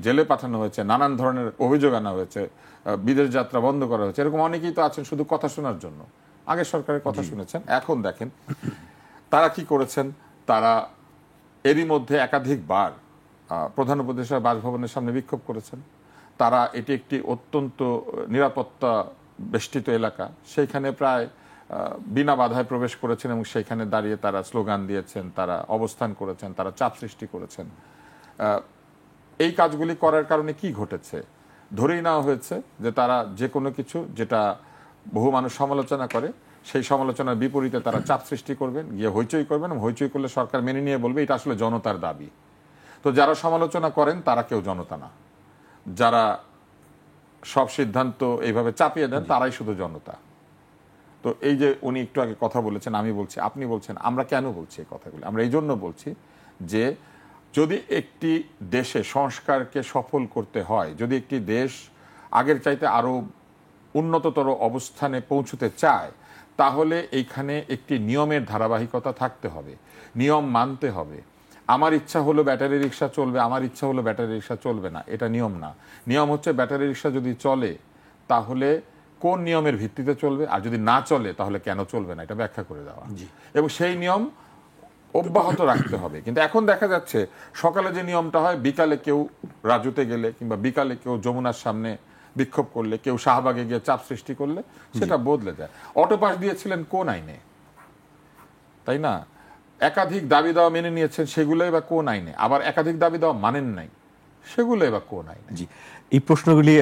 জেলে পাঠানো হয়েছে, নানান ধরনের অভিযোগ আনা হয়েছে, বিদেশ যাত্রা বন্ধ করা হয়েছে, এরকম অনেকেই তো আছেন শুধু কথা শোনার জন্য। আগে সরকারের কথা শুনেছেন, এখন দেখেন তারা কি করেছেন। তারা এরই মধ্যে একাধিকবার প্রধান উপদেষ্টা বাসভবনের সামনে বিক্ষোভ করেছেন। তারা এটি একটি অত্যন্ত নিরাপত্তা বেষ্টিত এলাকা, সেইখানে প্রায় বিনা বাধায় প্রবেশ করেছেন এবং সেইখানে দাঁড়িয়ে তারা স্লোগান দিয়েছেন, তারা অবস্থান করেছেন, তারা চাপ সৃষ্টি করেছেন। এই কাজগুলি করার কারণে কি ঘটেছে? ধরেই নেওয়া হয়েছে যে তারা যে কোনো কিছু যেটা বহু মানুষ সমালোচনা করে সেই সমালোচনার বিপরীতে তারা চাপ সৃষ্টি করবেন, গিয়ে হইচই করবেন, এবং হইচই করলে সরকার মেনে নিয়ে বলবে এটা আসলে জনতার দাবি। তো যারা সমালোচনা করেন তারা কেউ জনতা না, যারা সব সিদ্ধান্ত এইভাবে চাপিয়ে দেন তারাই শুধু জনতা। তো এই যে উনি একটু আগে কথা বলেছেন, আমি বলছি, আপনি বলছেন, আমরা কেন বলছি এই কথাগুলো? আমরা এই জন্য বলছি যে যদি একটি দেশে সংস্কারকে সফল করতে হয়, যদি একটি দেশ আগের চাইতে আরো উন্নততর অবস্থানে পৌঁছতে চায়, তাহলে এইখানে একটি নিয়মের ধারাবাহিকতা থাকতে হবে, নিয়ম মানতে হবে। আমার ইচ্ছা হলো ব্যাটারি রিক্সা চলবে, আমার ইচ্ছা হলো ব্যাটারি রিক্সা চলবে না, এটা নিয়ম না। নিয়ম হচ্ছে ব্যাটারি রিক্সা যদি চলে তাহলে কোন নিয়মের ভিত্তিতে চলবে, আর যদি না চলে তাহলে কেন চলবে না, এটা ব্যাখ্যা করে দেওয়া, এবং সেই নিয়ম অব্যাহত রাখতে হবে। কিন্তু এখন দেখা যাচ্ছে সকালে যে নিয়মটা হয়, বিকালে কেউ রাজুতে গেলে কিংবা বিকালে কেউ যমুনার সামনে বিক্ষোভ করলে, কেউ শাহবাগে গিয়ে চাপ সৃষ্টি করলে সেটা বদলে যায়। অটো পাস দিয়েছিলেন কোন আইনে, তাই না? একাধিক দাবি দেওয়া মেনে নিয়েছেন, সেগুলোই বা কোন আইনে? আবার একাধিক দাবি দেওয়া মানেন নাই, সেগুলোই বা কোন আইনে? জি, এই প্রশ্নগুলি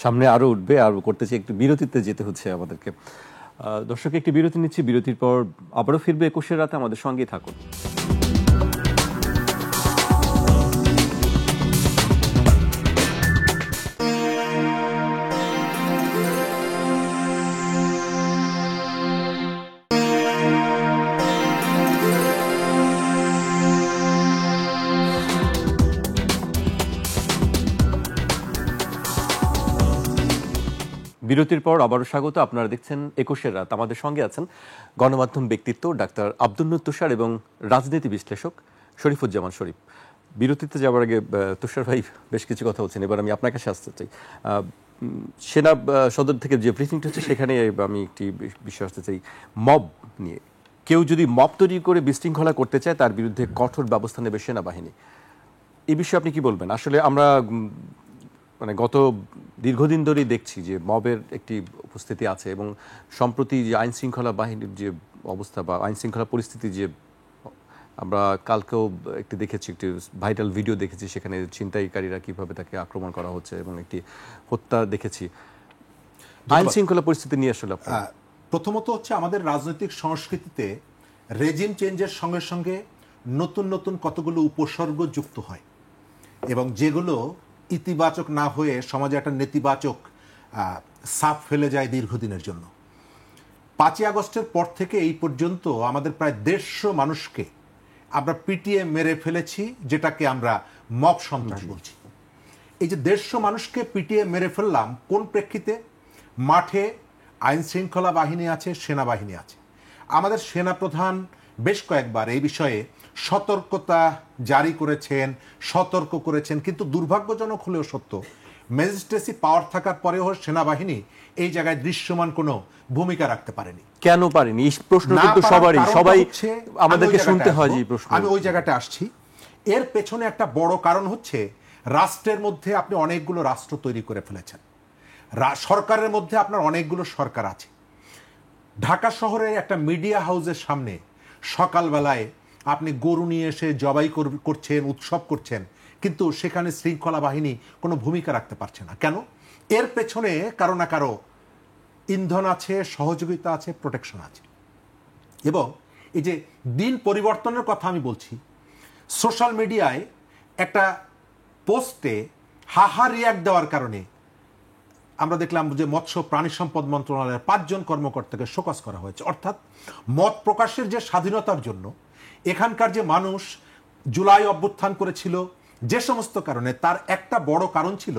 সামনে আরো উঠবে, আর করতে চাই, একটু বিরতিতে যেতে হচ্ছে আমাদেরকে। দর্শক, একটি বিরতি নিচ্ছি, বিরতির পর আবারও ফিরবে 21 রাতে, আমাদের সঙ্গেই থাকুন। বিরতির পর আবারও স্বাগত। আপনারা দেখছেন 21 রাত। আমাদের সঙ্গে আছেন গণমাধ্যম ব্যক্তিত্ব ডাক্তার আব্দুন্নুর তুষার এবং রাজনীতি বিশ্লেষক শরীফুজ্জামান শরীফ। বিরতিতে যাওয়ার আগে তুষার ভাই বেশ কিছু কথা বলছেন, এবার আমি আপনার কাছে আসতে চাই। সেনা সদর থেকে যে ব্রিফিংটা হচ্ছে সেখানে আমি একটি বিষয় আসতে চাই, মব নিয়ে। কেউ যদি মব তৈরি করে বিশৃঙ্খলা করতে চায় তার বিরুদ্ধে কঠোর ব্যবস্থা নেবে সেনাবাহিনী। এই বিষয়ে আপনি কি বলবেন? আসলে আমরা মানে গত দীর্ঘদিন ধরেই দেখছি যে মবের একটি উপস্থিতি আছে, এবং সম্প্রতি যে আইন শৃঙ্খলা বাহিনীর যে অবস্থা বা আইন শৃঙ্খলা পরিস্থিতি, যে আমরা কালকেও একটি দেখেছি, একটি ভাইরাল ভিডিও দেখেছি, সেখানে ছিনতাইকারীরা কিভাবে তাকে আক্রমণ করা হচ্ছে এবং একটি হত্যা দেখেছি। আইন শৃঙ্খলা পরিস্থিতি নিয়ে আসলে প্রথমত হচ্ছে আমাদের রাজনৈতিক সংস্কৃতিতে রেজিম চেঞ্জের সঙ্গে সঙ্গে নতুন নতুন কতগুলো উপসর্গ যুক্ত হয়, এবং যেগুলো ইতিবাচক না হয়ে সমাজে একটা নেতিবাচক ছাপ ফেলে যায় দীর্ঘদিনের জন্য। 5ই আগস্টের পর থেকে এই পর্যন্ত আমাদের প্রায় 150 মানুষকে আমরা পিটিয়ে মেরে ফেলেছি, যেটাকে আমরা মব সন্ত্রাস বলছি। এই যে 150 মানুষকে পিটিয়ে মেরে ফেললাম, কোন প্রেক্ষিতে? মাঠে আইন শৃঙ্খলা বাহিনী আছে, সেনাবাহিনী আছে। আমাদের সেনাপ্রধান বেশ কয়েকবার এই বিষয়ে সতর্কতা জারি করেছেন, সতর্ক করেছেন, কিন্তু দুর্ভাগ্যজনক হলেও সত্য, ম্যাজিস্ট্রেসি পাওয়ার থাকার পরেও সেনাবাহিনী এই জায়গায় দৃশ্যমান কোনো ভূমিকা রাখতে পারেনি। কেন পারেনি? এই প্রশ্ন কিন্তু সবাই আমাদেরকে শুনতে হয়। যে প্রশ্ন আমি ওই জায়গাটা আসছি। এর পেছনে একটা বড় কারণ হচ্ছে রাষ্ট্রের মধ্যে আপনি অনেকগুলো রাষ্ট্র তৈরি করে ফেলেছেন, সরকারের মধ্যে আপনার অনেকগুলো সরকার আছে। ঢাকা শহরের একটা মিডিয়া হাউসের সামনে সকালবেলায় আপনি গরু নিয়ে এসে জবাই করছেন, উৎসব করছেন, কিন্তু সেখানে শৃঙ্খলা বাহিনী কোনো ভূমিকা রাখতে পারছে না। কেন? এর পেছনে কারো না কারো ইন্ধন আছে, সহযোগিতা আছে, প্রোটেকশন আছে। এবং এই যে দিন পরিবর্তনের কথা আমি বলছি, সোশ্যাল মিডিয়ায় একটা পোস্টে হাহা রিয়াক্ট দেওয়ার কারণে আমরা দেখলাম যে মৎস্য প্রাণী সম্পদ মন্ত্রণালয়ের 5 জন কর্মকর্তাকে শোকজ করা হয়েছে। অর্থাৎ মত প্রকাশের যে স্বাধীনতার জন্য এখানকার যে মানুষ জুলাই অভ্যুত্থান করেছিল, যে সমস্ত কারণে, তার একটা বড় কারণ ছিল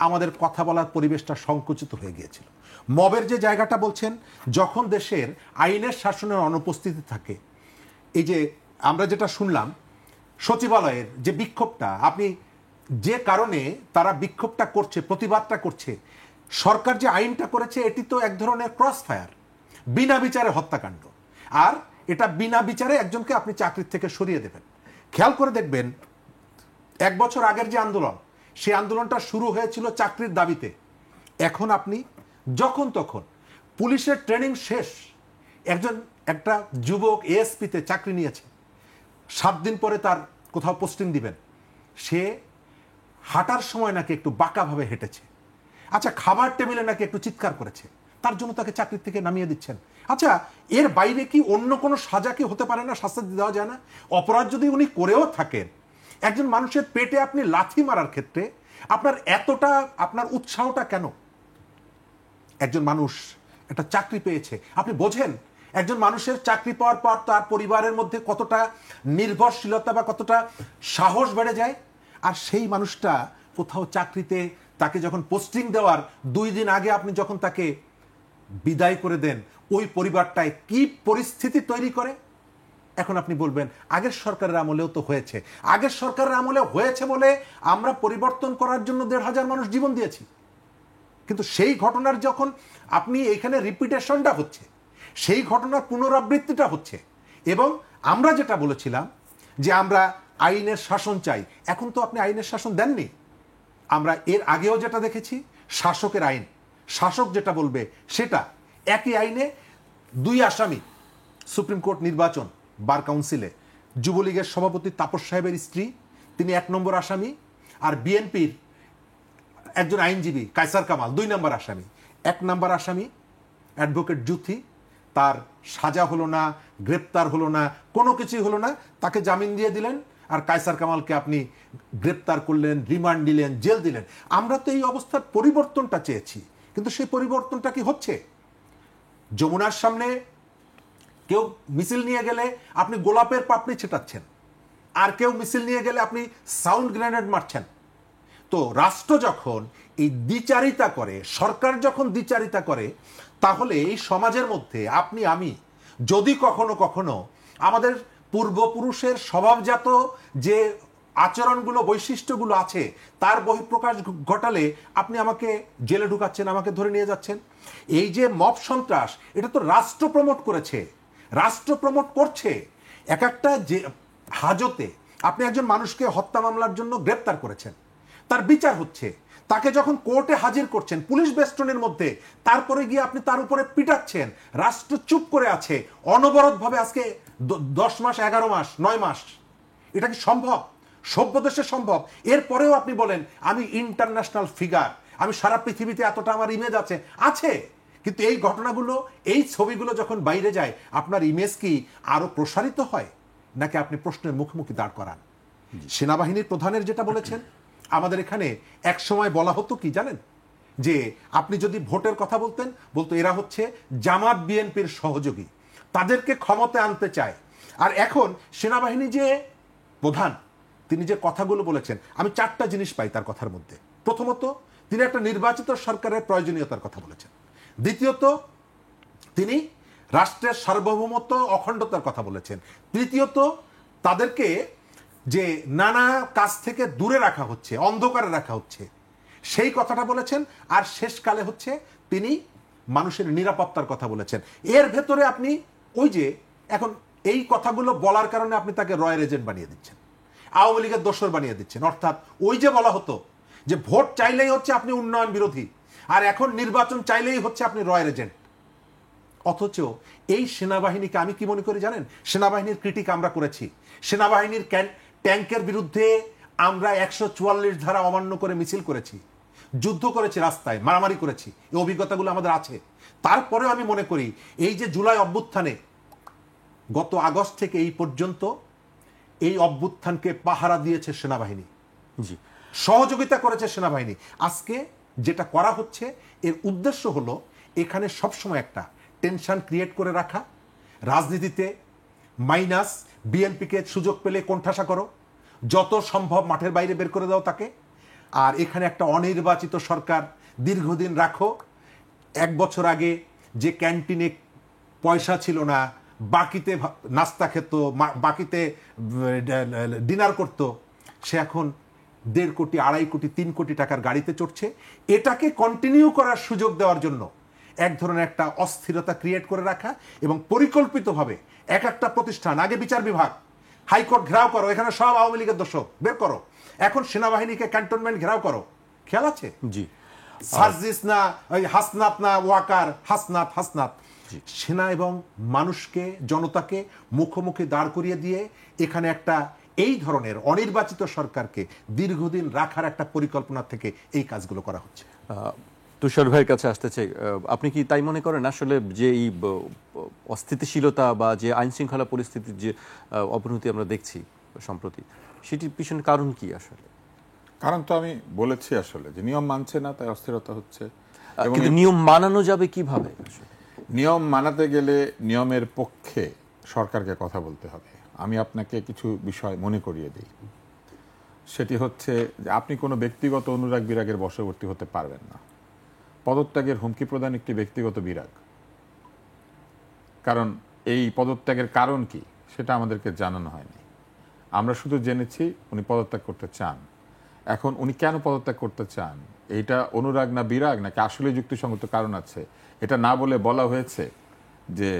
আমাদের কথা বলার পরিবেশটা সংকুচিত হয়ে গিয়েছিল। মবের যে জায়গাটা বলছেন, যখন দেশের আইনের শাসনের অনুপস্থিতি থাকে, এই যে আমরা যেটা শুনলাম সচিবালয়ের যে বিক্ষোভটা, আপনি যে কারণে তারা বিক্ষোভটা করছে, প্রতিবাদটা করছে, সরকার যে আইনটা করেছে এটি তো এক ধরনের ক্রস ফায়ার, বিনা বিচারে হত্যাকাণ্ড। আর এটা বিনা বিচারে একজনকে আপনি চাকরির থেকে সরিয়ে দেবেন। খেয়াল করে দেখবেন 1 বছর আগের যে আন্দোলন, সেই আন্দোলনটা শুরু হয়েছিল চাকরির দাবিতে। এখন আপনি যখন তখন পুলিশের ট্রেনিং শেষ, একটা যুবক এএসপিতে চাকরি নিয়েছে, 7 দিন পরে তার কোথাও পোস্টিং দিবেন, সে হাঁটার সময় নাকি একটু বাঁকাভাবে হেঁটেছে, আচ্ছা খাবার টেবিলে নাকি একটু চিৎকার করেছে, তার জন্য তাকে চাকরি থেকে নামিয়ে দিচ্ছেন। আচ্ছা এর বাইরে কি অন্য কোনো সাজা কি হতে পারে না, শাস্তি দেওয়া যায় না? অপরাধ যদি উনি করেও থাকেন, একজন মানুষের পেটে আপনি লাথি মারার ক্ষেত্রে আপনার এতটা আপনার উৎসাহটা কেন? একজন মানুষ একটা চাকরি পেয়েছে, আপনি বোঝেন একজন মানুষের চাকরি পাওয়ার পর তার পরিবারের মধ্যে কতটা নির্ভরশীলতা বা কতটা সাহস বেড়ে যায়। আর সেই মানুষটা কোথাও চাকরিতে তাকে যখন পোস্টিং দেওয়ার 2 দিন আগে আপনি যখন তাকে বিদায় করে দেন, ওই পরিবারটায় কি পরিস্থিতি তৈরি করে। এখন আপনি বলবেন আগের সরকারের আমলেও তো হয়েছে, আগের সরকারের আমলে হয়েছে বলে আমরা পরিবর্তন করার জন্য 1,500 মানুষ জীবন দিয়েছি। কিন্তু সেই ঘটনার যখন আপনি এখানে রিপিটেশনটা হচ্ছে, সেই ঘটনার পুনরাবৃত্তিটা হচ্ছে, এবং আমরা যেটা বলেছিলাম যে আমরা আইনের শাসন চাই, এখন তো আপনি আইনের শাসন দেননি। আমরা এর আগেও যেটা দেখেছি, শাসকের আইন, শাসক যেটা বলবে সেটা, একই আইনে 2 আসামি, সুপ্রিম কোর্ট নির্বাচন, বার কাউন্সিলে যুবলীগের সভাপতি তাপস সাহেবের স্ত্রী, তিনি 1 নম্বর আসামি, আর বিএনপির একজন আইনজীবী কায়সার কামাল 2 নম্বর আসামি। 1 নম্বর আসামি অ্যাডভোকেট জুথি, তার সাজা হলো না, গ্রেপ্তার হলো না, কোনো কিছুই হলো না, তাকে জামিন দিয়ে দিলেন। আর কায়সার কামালকে আপনি গ্রেপ্তার করলেন, রিমান্ড দিলেন, জেল দিলেন। আমরা তো এই অবস্থার পরিবর্তনটা চেয়েছি, কিন্তু সেই পরিবর্তনটা কি হচ্ছে? যমুনার সামনে কেউ মিছিল নিয়ে গেলে আপনি গোলাপের পাপড়ি ছেটাচ্ছেন, আর কেউ মিছিল নিয়ে গেলে আপনি সাউন্ড গ্রেনেড মারছেন। তো রাষ্ট্র যখন এই দ্বিচারিতা করে, সরকার যখন দ্বিচারিতা করে, তাহলে এই সমাজের মধ্যে আপনি আমি যদি কখনো কখনো আমাদের পূর্বপুরুষের স্বভাবজাত যে আচরণগুলো, বৈশিষ্ট্যগুলো আছে, তার বহিঃপ্রকাশ ঘটালে আপনি আমাকে জেলে ঢুকাচ্ছেন, আমাকে ধরে নিয়ে যাচ্ছেন। এই যে মব সন্ত্রাস, এটা তো রাষ্ট্র প্রমোট করেছে, রাষ্ট্র প্রমোট করছে। এক একটা যে হাজতে আপনি একজন মানুষকে হত্যা মামলার জন্য গ্রেপ্তার করেছেন, তার বিচার হচ্ছে, তাকে যখন কোর্টে হাজির করছেন পুলিশ বেস্টনের মধ্যে, তারপরে গিয়ে আপনি তার উপরে পিটাচ্ছেন, রাষ্ট্র চুপ করে আছে অনবরতভাবে আজকে 10 মাস, 11 মাস, 9 মাস। এটা কি সম্ভব? সভ্য দেশে সম্ভব? এরপরেও আপনি বলেন আমি ইন্টারন্যাশনাল ফিগার, আমি সারা পৃথিবীতে এতটা আমার ইমেজ আছে, আছে। কিন্তু এই ঘটনাগুলো, এই ছবিগুলো যখন বাইরে যায়, আপনার ইমেজ কি আরো প্রসারিত হয়, নাকি আপনি প্রশ্নের মুখোমুখি দাঁড় করান? সেনাবাহিনীর প্রধানের যেটা বলেছেন, আমাদের এখানে এক সময় বলা হতো কি জানেন, যে আপনি যদি ভোটের কথা বলতেন, বলতো এরা হচ্ছে জামাত বিএনপির সহযোগী, তাদেরকে ক্ষমতায় আনতে চায়। আর এখন সেনাবাহিনী যে প্রধান, তিনি যে কথাগুলো বলেছেন, আমি 4টা জিনিস পাই তার কথার মধ্যে। প্রথমত, তিনি একটা নির্বাচিত সরকারের প্রয়োজনীয়তার কথা বলেছেন। দ্বিতীয়ত, তিনি রাষ্ট্রের সার্বভৌমত্ব, অখণ্ডতার কথা বলেছেন। তৃতীয়ত, তাদেরকে যে নানা কাজ থেকে দূরে রাখা হচ্ছে, অন্ধকারে রাখা হচ্ছে, সেই কথাটা বলেছেন। আর শেষকালে হচ্ছে তিনি মানুষের নিরাপত্তার কথা বলেছেন। এর ভেতরে আপনি ওই যে এখন এই কথাগুলো বলার কারণে আপনি তাকে রয়্যাল এজেন্ট বানিয়ে দিচ্ছেন, আওয়ামী লীগের দোসর বানিয়ে দিচ্ছেন। অর্থাৎ ওই যে বলা হতো যে ভোট চাইলেই হচ্ছে আপনি উন্নয়ন বিরোধী, আর এখন নির্বাচন চাইলেই হচ্ছে আপনি রয়্যাল এজেন্ট। অথচ এই সেনাবাহিনীকে আমি কি মনে করি জানেন, সেনাবাহিনীর ক্রিটিক আমরা করেছি, সেনাবাহিনীর ট্যাঙ্কের বিরুদ্ধে আমরা 144 ধারা অমান্য করে মিছিল করেছি, যুদ্ধ করেছি, রাস্তায় মারামারি করেছি, এই অভিজ্ঞতাগুলো আমাদের আছে। তারপরেও আমি মনে করি এই যে জুলাই অভ্যুত্থানে গত আগস্ট থেকে এই পর্যন্ত এই অভ্যুত্থানকে পাহারা দিয়েছে সেনাবাহিনী, জি, সহযোগিতা করেছে সেনাবাহিনী। আজকে যেটা করা হচ্ছে, এর উদ্দেশ্য হলো এখানে সবসময় একটা টেনশন ক্রিয়েট করে রাখা, রাজনীতিতে মাইনাস, বিএনপিকে সুযোগ পেলে কোণঠাসা করো, যত সম্ভব মাঠের বাইরে বের করে দাও তাকে, আর এখানে একটা অনির্বাচিত সরকার দীর্ঘদিন রাখো। 1 বছর আগে যে ক্যান্টিনে পয়সা ছিল না, বাকিতে নাস্তা খেত, বাকিতে ডিনার করত, সে এখন 1.5 কোটি, 2.5 কোটি, 3 কোটি টাকার গাড়িতে চড়ছে। এটাকে কন্টিনিউ করার সুযোগ দেওয়ার জন্য এক ধরনের একটা অস্থিরতা ক্রিয়েট করে রাখা, এবং পরিকল্পিতভাবে এক একটা প্রতিষ্ঠান, আগে বিচার বিভাগ, হাইকোর্ট ঘেরাও করো, এখানে সব আওয়ামী লীগের দোষক বের করো, এখন সেনাবাহিনীকে ক্যান্টনমেন্ট ঘেরাও করো। খেয়াল আছে? জি, সার্জিস না, ওই হাসনাত না, ওয়াকার, হাসনাত হাসনাত। সেনা এবং মানুষকে, জনতাকে মুখোমুখি দাঁড় করিয়ে দিয়ে এখানে একটা এই ধরনের অনির্বাচিত সরকারকে দীর্ঘদিন রাখার একটা পরিকল্পনা থেকে এই কাজগুলো করা হচ্ছে। তুষার ভাইয়ের কাছে আসতে চাই, আপনি কি তাই মনে করেন আসলে যে এই অস্থিতিশীলতা বা যে আইন শৃঙ্খলা পরিস্থিতির যে অবনতি আমরা দেখছি সম্প্রতি, সেটির পিছনে কারণ কি আসলে? কারণ তো আমি বলেছি আসলে যে নিয়ম মানছে না, তাই অস্থিরতা হচ্ছে। এবং কিন্তু নিয়ম মানানো যাবে কিভাবে? নিয়ম মানাতে গেলে নিয়মের পক্ষে সরকারকে কথা বলতে হবে। আমি আপনাকে কিছু বিষয় মনে করিয়ে দিই। সেটি হচ্ছে যে আপনি কোনো ব্যক্তিগত অনুরাগ বিরাগের বশবর্তী হতে পারবেন না। পদত্যাগের হুমকি প্রদান একটি ব্যক্তিগত বিরাগ। কারণ এই পদত্যাগের কারণ কি সেটা আমাদেরকে জানানো হয়নি। আমরা শুধু জেনেছি উনি পদত্যাগ করতে চান। এখন উনি কেন পদত্যাগ করতে চান, এইটা অনুরাগ না বিরাগ নাকি আসলে যুক্তিসঙ্গত কারণ আছে, এটা না বলে বলা হয়েছে যে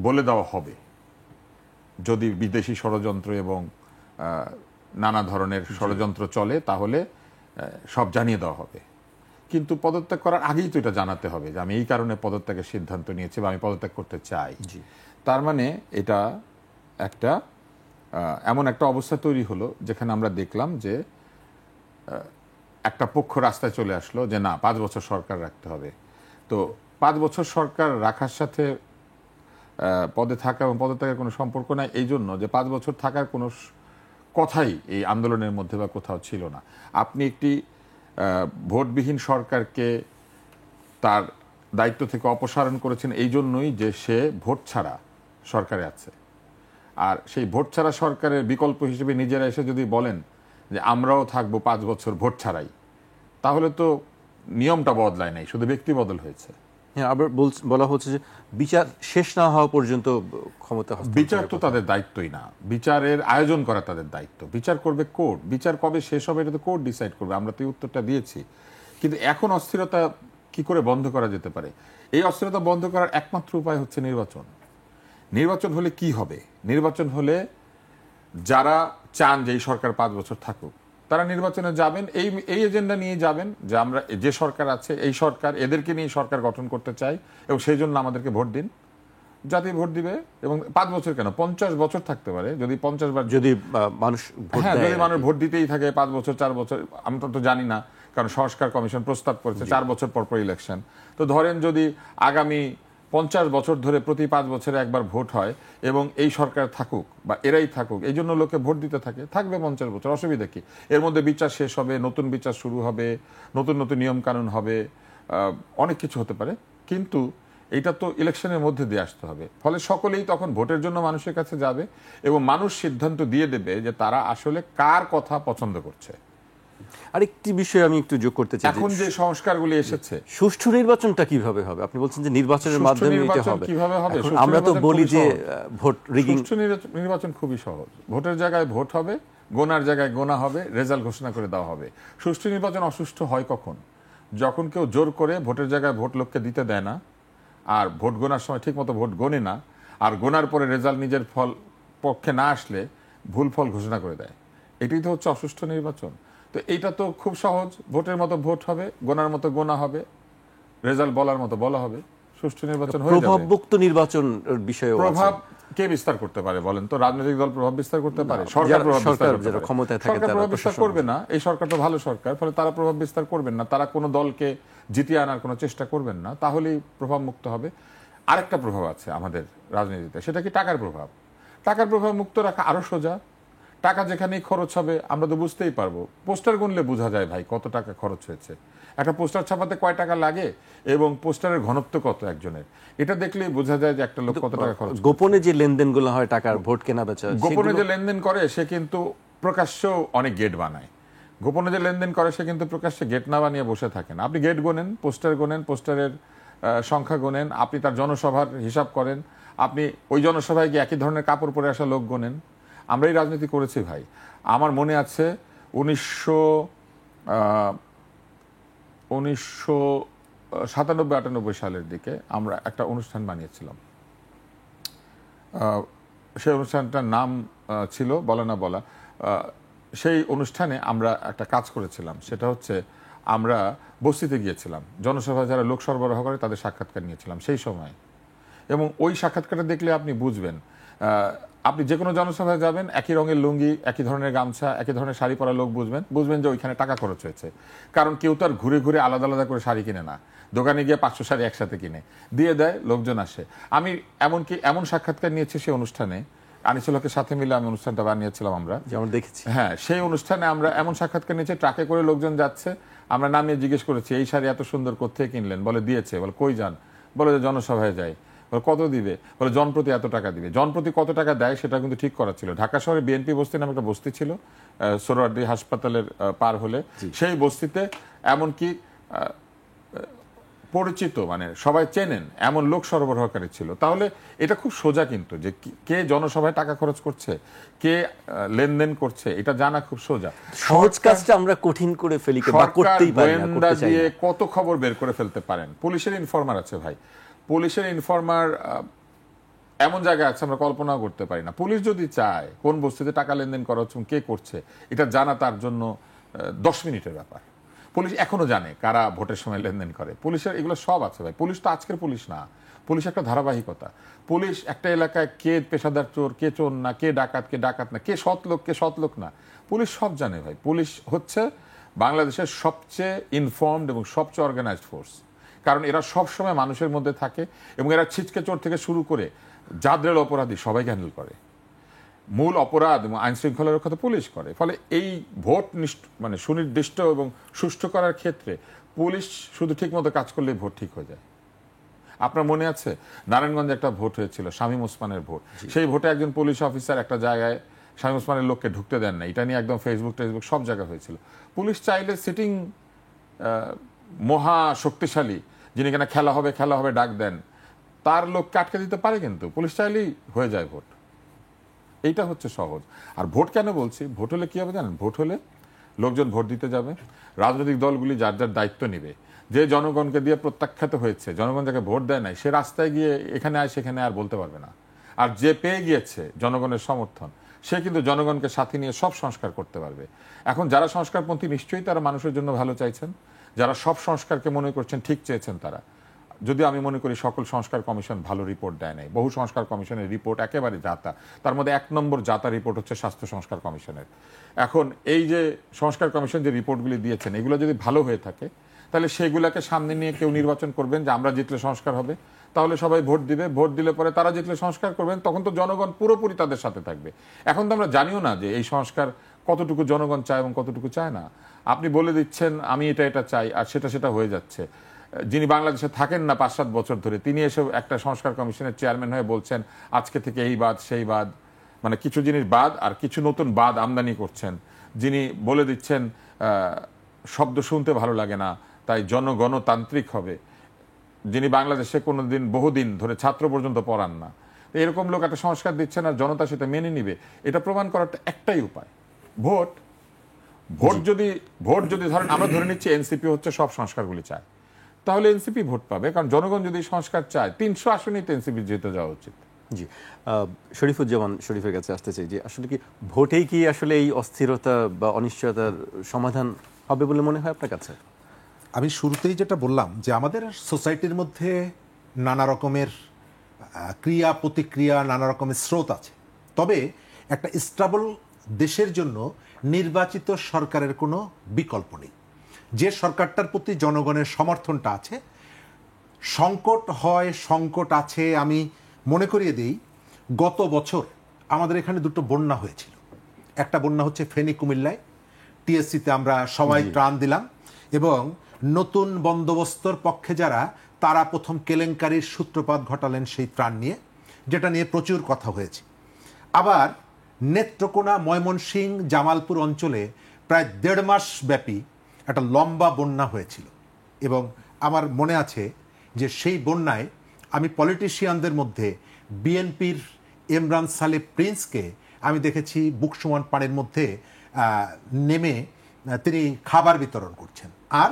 বলে দেওয়া হবে যদি বিদেশি ষড়যন্ত্র এবং নানা ধরনের ষড়যন্ত্র চলে, তাহলে সব জানিয়ে দেওয়া হবে। কিন্তু পদত্যাগ করার আগেই তো এটা জানাতে হবে যে আমি এই কারণে পদত্যাগের সিদ্ধান্ত নিয়েছি বা আমি পদত্যাগ করতে চাই। তার মানে এটা একটা এমন একটা অবস্থা তৈরি হলো যেখানে আমরা দেখলাম যে একটা পক্ষ রাস্তায় চলে আসলো যে না 5 বছর সরকার রাখতে হবে। তো 5 বছর সরকার রাখার সাথে পদে থাকা এবং পদত্যাগের কোনো সম্পর্ক নাই, এই জন্য যে 5 বছর থাকার কোনো কথাই এই আন্দোলনের মধ্যে বা কোথাও ছিল না। আপনি একটি ভোটবিহীন সরকারকে তার দায়িত্ব থেকে অপসারণ করেছেন এই জন্যই যে সে ভোট ছাড়া সরকারে আছে। আর সেই ভোট ছাড়া সরকারের বিকল্প হিসেবে নিজেরা এসে যদি বলেন যে আমরাও থাকবো 5 বছর ভোট ছাড়াই, তাহলে তো নিয়মটা বদলায় নাই, শুধু ব্যক্তি বদল হয়েছে। হ্যাঁ, আবার বলা হচ্ছে যে বিচার শেষ না হওয়া পর্যন্ত ক্ষমতা বিচার তো তাদের দায়িত্বই না, বিচারের আয়োজন করা তাদের দায়িত্ব। বিচার করবে কোর্ট, বিচার কবে শেষ হবে এটা তো কোর্ট ডিসাইড করবে। আমরা তো এই উত্তরটা দিয়েছি। কিন্তু এখন অস্থিরতা কি করে বন্ধ করা যেতে পারে? এই অস্থিরতা বন্ধ করার একমাত্র উপায় হচ্ছে নির্বাচন। নির্বাচন হলে কি হবে? নির্বাচন হলে যারা চান যে এই সরকার 5 বছর থাকুক, তারা নির্বাচনে যাবেন, এই এজেন্ডা নিয়ে যাবেন যে আমরা যে সরকার আছে এই সরকার, এদেরকে নিয়ে সরকার গঠন করতে চাই এবং সেই জন্য আমাদেরকে ভোট দিন। জাতি ভোট দিবে এবং 5 বছর কেন 50 বছর থাকতে পারে যদি 50 বার যদি মানুষ ভোট দেয়। যদি মানুষ ভোট দিতেই থাকে 5 বছর 4 বছর, আমরা তো জানি না, কারণ সংস্কার কমিশন প্রস্তাব করেছে 4 বছর পর পর ইলেকশন। তো ধরেন যদি আগামী 50 বছর ধরে প্রতি 5 বছরে একবার ভোট হয় এবং এই সরকার থাকুক বা এরাই থাকুক, এই জন্য লোকে ভোট দিতে থাকবে 50 বছর, অসুবিধা কি? এর মধ্যে বিচার শেষ হবে, নতুন বিচার শুরু হবে, নতুন নতুন নিয়ম কানুন হবে, অনেক কিছু হতে পারে। কিন্তু এটা তো ইলেকশনের মধ্যে দিয়ে আসতে হবে। ফলে সকলেই তখন ভোটের জন্য মানুষের কাছে যাবে এবং মানুষ সিদ্ধান্ত দিয়ে দেবে যে তারা আসলে কার কথা পছন্দ করছে। আরেকটি বিষয় আমি একটু যোগ করতে চাই। এখন যে সংস্কারগুলি এসেছে, সুষ্ঠু নির্বাচনটা কিভাবে হবে? আপনি বলছেন যে নির্বাচনের মাধ্যমে এটা হবে। কিভাবে হবে? আমরা তো বলি যে ভোট রিগিং। সুষ্ঠু নির্বাচন খুবই সহজ। ভোটের জায়গায় ভোট হবে, গোনার জায়গায় গোনা হবে, রেজাল্ট ঘোষণা করে দেওয়া হবে। সুষ্ঠু নির্বাচন অসুষ্ঠু হয় কখন? যখন কেউ জোর করে ভোটের জায়গায় ভোট লোককে দিতে দেয় না, আর ভোট গোনার সময় ঠিক মতো ভোট গোনে না, আর গোনার পরে রেজাল্ট নিজের ফল পক্ষে না আসলে ভুল ফল ঘোষণা করে দেয়। এটাই তো হচ্ছে অসুষ্ঠু নির্বাচন। তো এইটা তো খুব সহজ, ভোটের মতো ভোট হবে, গোনার মতো গোনা হবে, রেজাল্ট বলার মতো বলা হবে, সুষ্ঠু নির্বাচন হয়ে যাবে। প্রভাবমুক্ত নির্বাচন বিষয়ে প্রভাব কে বিস্তার করতে পারে বলেন তো? রাজনৈতিক দল প্রভাব বিস্তার করতে পারে? সরকার প্রভাব বিস্তার করতে পারে? ক্ষমতায় থাকে সরকার প্রভাব বিস্তার করবে না। এই সরকার তো ভালো সরকার, ফলে তারা প্রভাব বিস্তার করবেন না। তারা কোনো দলকে জিতিয়ে আনার কোনো চেষ্টা করবেন না, তাহলেই প্রভাব মুক্ত হবে। আরেকটা প্রভাব আছে আমাদের রাজনীতিতে, সেটা কি টাকার প্রভাব। টাকার প্রভাব মুক্ত রাখা আরো সোজা। টাকা যেখানেই খরচ হবে আমরা তো বুঝতেই পারবো। পোস্টার গুনলে বোঝা যায় ভাই কত টাকা খরচ হয়েছে। একটা পোস্টার ছাপাতে কয় টাকা লাগে এবং পোস্টারের ঘনত্ব কত একজনের, এটা দেখলেই বোঝা যায় যে একটা লোক কত টাকা খরচ। গোপনে যে লেনদেনগুলো হয় টাকার, ভোট কেনা বেচা, গোপনে যে লেনদেন করে সে কিন্তু প্রকাশ্য অনেক গেট বানায়। গোপনে যে লেনদেন করে সে কিন্তু প্রকাশ্যে গেট না বানিয়ে বসে থাকে না। আপনি গেট গোনেন, পোস্টার গোনেন, পোস্টারের সংখ্যা গোনেন, আপনি তার জনসভার হিসাব করেন, আপনি ওই জনসভায় গিয়ে একই ধরনের কাপড় পরে আসা লোক গোনেন। আমরা এই রাজনীতি করেছি ভাই। আমার মনে আছে 1997-98 সালের দিকে আমরা একটা অনুষ্ঠান বানিয়েছিলাম। সেই অনুষ্ঠানটার নাম ছিল বলা না বলা। সেই অনুষ্ঠানে আমরা একটা কাজ করেছিলাম, সেটা হচ্ছে আমরা বস্তিতে গিয়েছিলাম, জনসভায় যারা লোক সরবরাহ করে তাদের সাক্ষাৎকার নিয়েছিলাম সেই সময়। এবং ওই সাক্ষাৎকারটা দেখলে আপনি বুঝবেন আপনি যে কোনো জনসভায় যাবেন, একই রঙের লুঙ্গি, একই ধরনের গামছা, একই ধরনের শাড়ি পরা লোক বুঝবেন যে ওইখানে টাকা খরচ হয়েছে। কারণ কেউ তো আর ঘুরে ঘুরে আলাদা আলাদা করে শাড়ি কিনে না, দোকানে গিয়ে 500 শাড়ি একসাথে কিনে দিয়ে দেয়, লোকজন আসে। আমি এমনকি এমন সাক্ষাৎকার নিয়েছি সেই অনুষ্ঠানে, আনিসুল হকের সাথে মিলে আমি অনুষ্ঠানটা বানিয়েছিলাম আমরা, যেমন দেখেছি। হ্যাঁ, সেই অনুষ্ঠানে আমরা এমন সাক্ষাৎকার নিয়েছি, ট্রাকে করে লোকজন যাচ্ছে, আমরা নামিয়ে জিজ্ঞেস করেছি এই শাড়ি এত সুন্দর কোত্থেকে কিনলেন, বলে দিয়েছে। বলে কই যান, বলে যে জনসভায় যাই। বলে কত দিবে, বলে জনপ্রতি এত টাকা দিবে। জনপ্রতি কত টাকা দেয় সেটা কিন্তু ঠিক করা ছিল। ঢাকা শহরে বিএনপি বস্তি নামে একটা বস্তি ছিল সোহরাওয়ার্দী হাসপাতালের পার হলে, সেই বস্তিতে এমনকি পরিচিত, মানে সবাই চেনেন এমন লোক সরবরাহকারী ছিল। তাহলে এটা খুব সোজা কিন্তু, যে কে জনসভায় টাকা খরচ করছে, কে লেনদেন করছে, এটা জানা খুব সোজা। সহজ কাজটা আমরা কঠিন করে ফেলি, বা করতেই পারি না, গোয়েন্দা করতে চাই দিয়ে না। কত খবর বের করে ফেলতে পারেন। পুলিশের ইনফরমার আছে ভাই, পুলিশের ইনফরমার এমন জায়গায় আছে আমরা কল্পনাও করতে পারি না। পুলিশ যদি চায় কোন বস্তিতে টাকা লেনদেন করা হচ্ছে, কে করছে, এটা জানা তার জন্য 10 মিনিটের ব্যাপার। পুলিশ এখনো জানে কারা ভোটের সময় লেনদেন করে। পুলিশের এগুলো সব আছে ভাই। পুলিশ তো আজকের পুলিশ না, পুলিশ একটা ধারাবাহিকতা। পুলিশ একটা এলাকায় কে পেশাদার চোর, কে চোর না, কে ডাকাত না, কে সৎ লোক, কে সৎ লোক না, পুলিশ সব জানে ভাই। পুলিশ হচ্ছে বাংলাদেশের সবচেয়ে ইনফর্মড এবং সবচেয়ে অর্গানাইজড ফোর্স। কারণ এরা সব সময় মানুষের মধ্যে থাকে এবং এরা ছিচকে চোর থেকে শুরু করে জাদ্রেল অপরাধী সবাইকে হ্যান্ডেল করে। মূল অপরাধ এবং আইন শৃঙ্খলা রক্ষা তো পুলিশ করে। ফলে এই ভোট মানে সুনির্দিষ্ট এবং সুষ্ঠু করার ক্ষেত্রে পুলিশ শুধু ঠিক মতো কাজ করলে ভোট ঠিক হয়ে যায়। আপনার মনে আছে নারায়ণগঞ্জে একটা ভোট হয়েছিল, শামীম ওসমানের ভোট। সেই ভোটে একজন পুলিশ অফিসার একটা জায়গায় শামীম ওসমানের লোককে ঢুকতে দেন না, এটা নিয়ে একদম ফেসবুক সব জায়গায় হয়েছিল। পুলিশ চাইলে সিটিং মহা শক্তিশালী, যিনি কিনা খেলা হবে ডাক দেন, তার লোককে আটকে দিতে পারে, কিন্তু পুলিশ চাইলেই হয়ে যায় ভোট। এইটা হচ্ছে সহজ। আর ভোট কেন বলছি, ভোট হলে কি হবে জানেন? ভোট হলে লোকজন ভোট দিতে যাবে, রাজনৈতিক দলগুলি যার যার দায়িত্ব নিবে। যে জনগণকে দিয়ে প্রত্যাখ্যাত হয়েছে, জনগণ যাকে ভোট দেয় নাই, সে রাস্তায় গিয়ে এখানে আয় সেখানে আর বলতে পারবে না। আর যে পেয়ে গিয়েছে জনগণের সমর্থন, সে কিন্তু জনগণকে সাথে নিয়ে সব সংস্কার করতে পারবে। এখন যারা সংস্কারপন্থী নিশ্চয়ই তারা মানুষের জন্য ভালো চাইছেন, যারা সব সংস্কারকে মনে করছেন ঠিক চেয়েছেন তারা। যদি আমি মনে করি সকল সংস্কার কমিশন ভালো রিপোর্ট দেয় নাই, বহু সংস্কার কমিশনের রিপোর্ট একেবারে জাতা। তার মধ্যে 1 নম্বর জাতা রিপোর্ট হচ্ছে স্বাস্থ্য সংস্কার কমিশনের। এখন এই যে সংস্কার কমিশন যে রিপোর্টগুলি দিয়েছেন, এগুলো যদি ভালো হয়ে থাকে, তাহলে সেগুলোকে সামনে নিয়ে কেউ নির্বাচন করবেন যে আমরা জিতলে সংস্কার হবে, তাহলে সবাই ভোট দিবে। ভোট দিলে পরে তারা জিতলে সংস্কার করবেন, তখন তো জনগণ পুরোপুরি তাদের সাথে থাকবে। এখন তো আমরা জানিও না যে এই সংস্কার কতটুকু জনগণ চায় এবং কতটুকু চায় না। আপনি বলে দিচ্ছেন আমি এটা চাই, আর সেটা হয়ে যাচ্ছে। যিনি বাংলাদেশে থাকেন না 5-7 বছর ধরে, তিনি এসে একটা সংস্কার কমিশনের চেয়ারম্যান হয়ে বলছেন আজকে থেকে এই বাদ সেই বাদ, মানে কিছু জিনিস বাদ আর কিছু নতুন বাদ আমদানি করছেন। যিনি বলে দিচ্ছেন শব্দ শুনতে ভালো লাগে না, তাই জনগণতান্ত্রিক হবে। যিনি বাংলাদেশে কোনোদিন বহুদিন ধরে ছাত্র পর্যন্ত পড়ান না, এরকম লোক একটা সংস্কার দিচ্ছেন আর জনতা সেটা মেনে নিবে। এটা প্রমাণ করার একটাই উপায়, ভোট। ভোট যদি ধরেন আমরা ধরে নিচ্ছি এনসিপি হচ্ছে সব সংস্কারগুলি চায়, তাহলে এনসিপি ভোট পাবে। কারণ জনগণ যদি সংস্কার চায়, 300 আসনেই তো এনসিপি জিতে যাওয়া উচিত। জি, শরীফুজ্জামান শরীফের কাছে আসতে চাই যে আসলে কি ভোটেই কি আসলে এই অস্থিরতা বা অনিশ্চয়তার সমাধান হবে বলে মনে হয় আপনার কাছে? আমি শুরুতেই যেটা বললাম যে আমাদের সোসাইটির মধ্যে নানা রকমের ক্রিয়া প্রতিক্রিয়া, নানা রকমের স্রোত আছে। তবে একটা স্টেবল দেশের জন্য নির্বাচিত সরকারের কোনো বিকল্প নেই। যে সরকারটার প্রতি জনগণের সমর্থনটা আছে, সংকট আছে। আমি মনে করিয়ে দিই, গত বছর আমাদের এখানে 2টো বন্যা হয়েছিল। একটা বন্যা হচ্ছে ফেনী কুমিল্লায়, টিএসসিতে আমরা সবাই ত্রাণ দিলাম, এবং নতুন বন্দোবস্তর পক্ষে যারা, তারা প্রথম কেলেঙ্কারির সূত্রপাত ঘটালেন সেই ত্রাণ নিয়ে, যেটা নিয়ে প্রচুর কথা হয়েছে। আবার নেত্রকোনা, ময়মনসিংহ, জামালপুর অঞ্চলে প্রায় 1.5 মাস ব্যাপী একটা লম্বা বন্যা হয়েছিল। এবং আমার মনে আছে যে সেই বন্যায় আমি পলিটিশিয়ানদের মধ্যে বিএনপির ইমরান সালে প্রিন্সকে আমি দেখেছি বুক সমান পানির মধ্যে নেমে তিনি খাবার বিতরণ করছেন। আর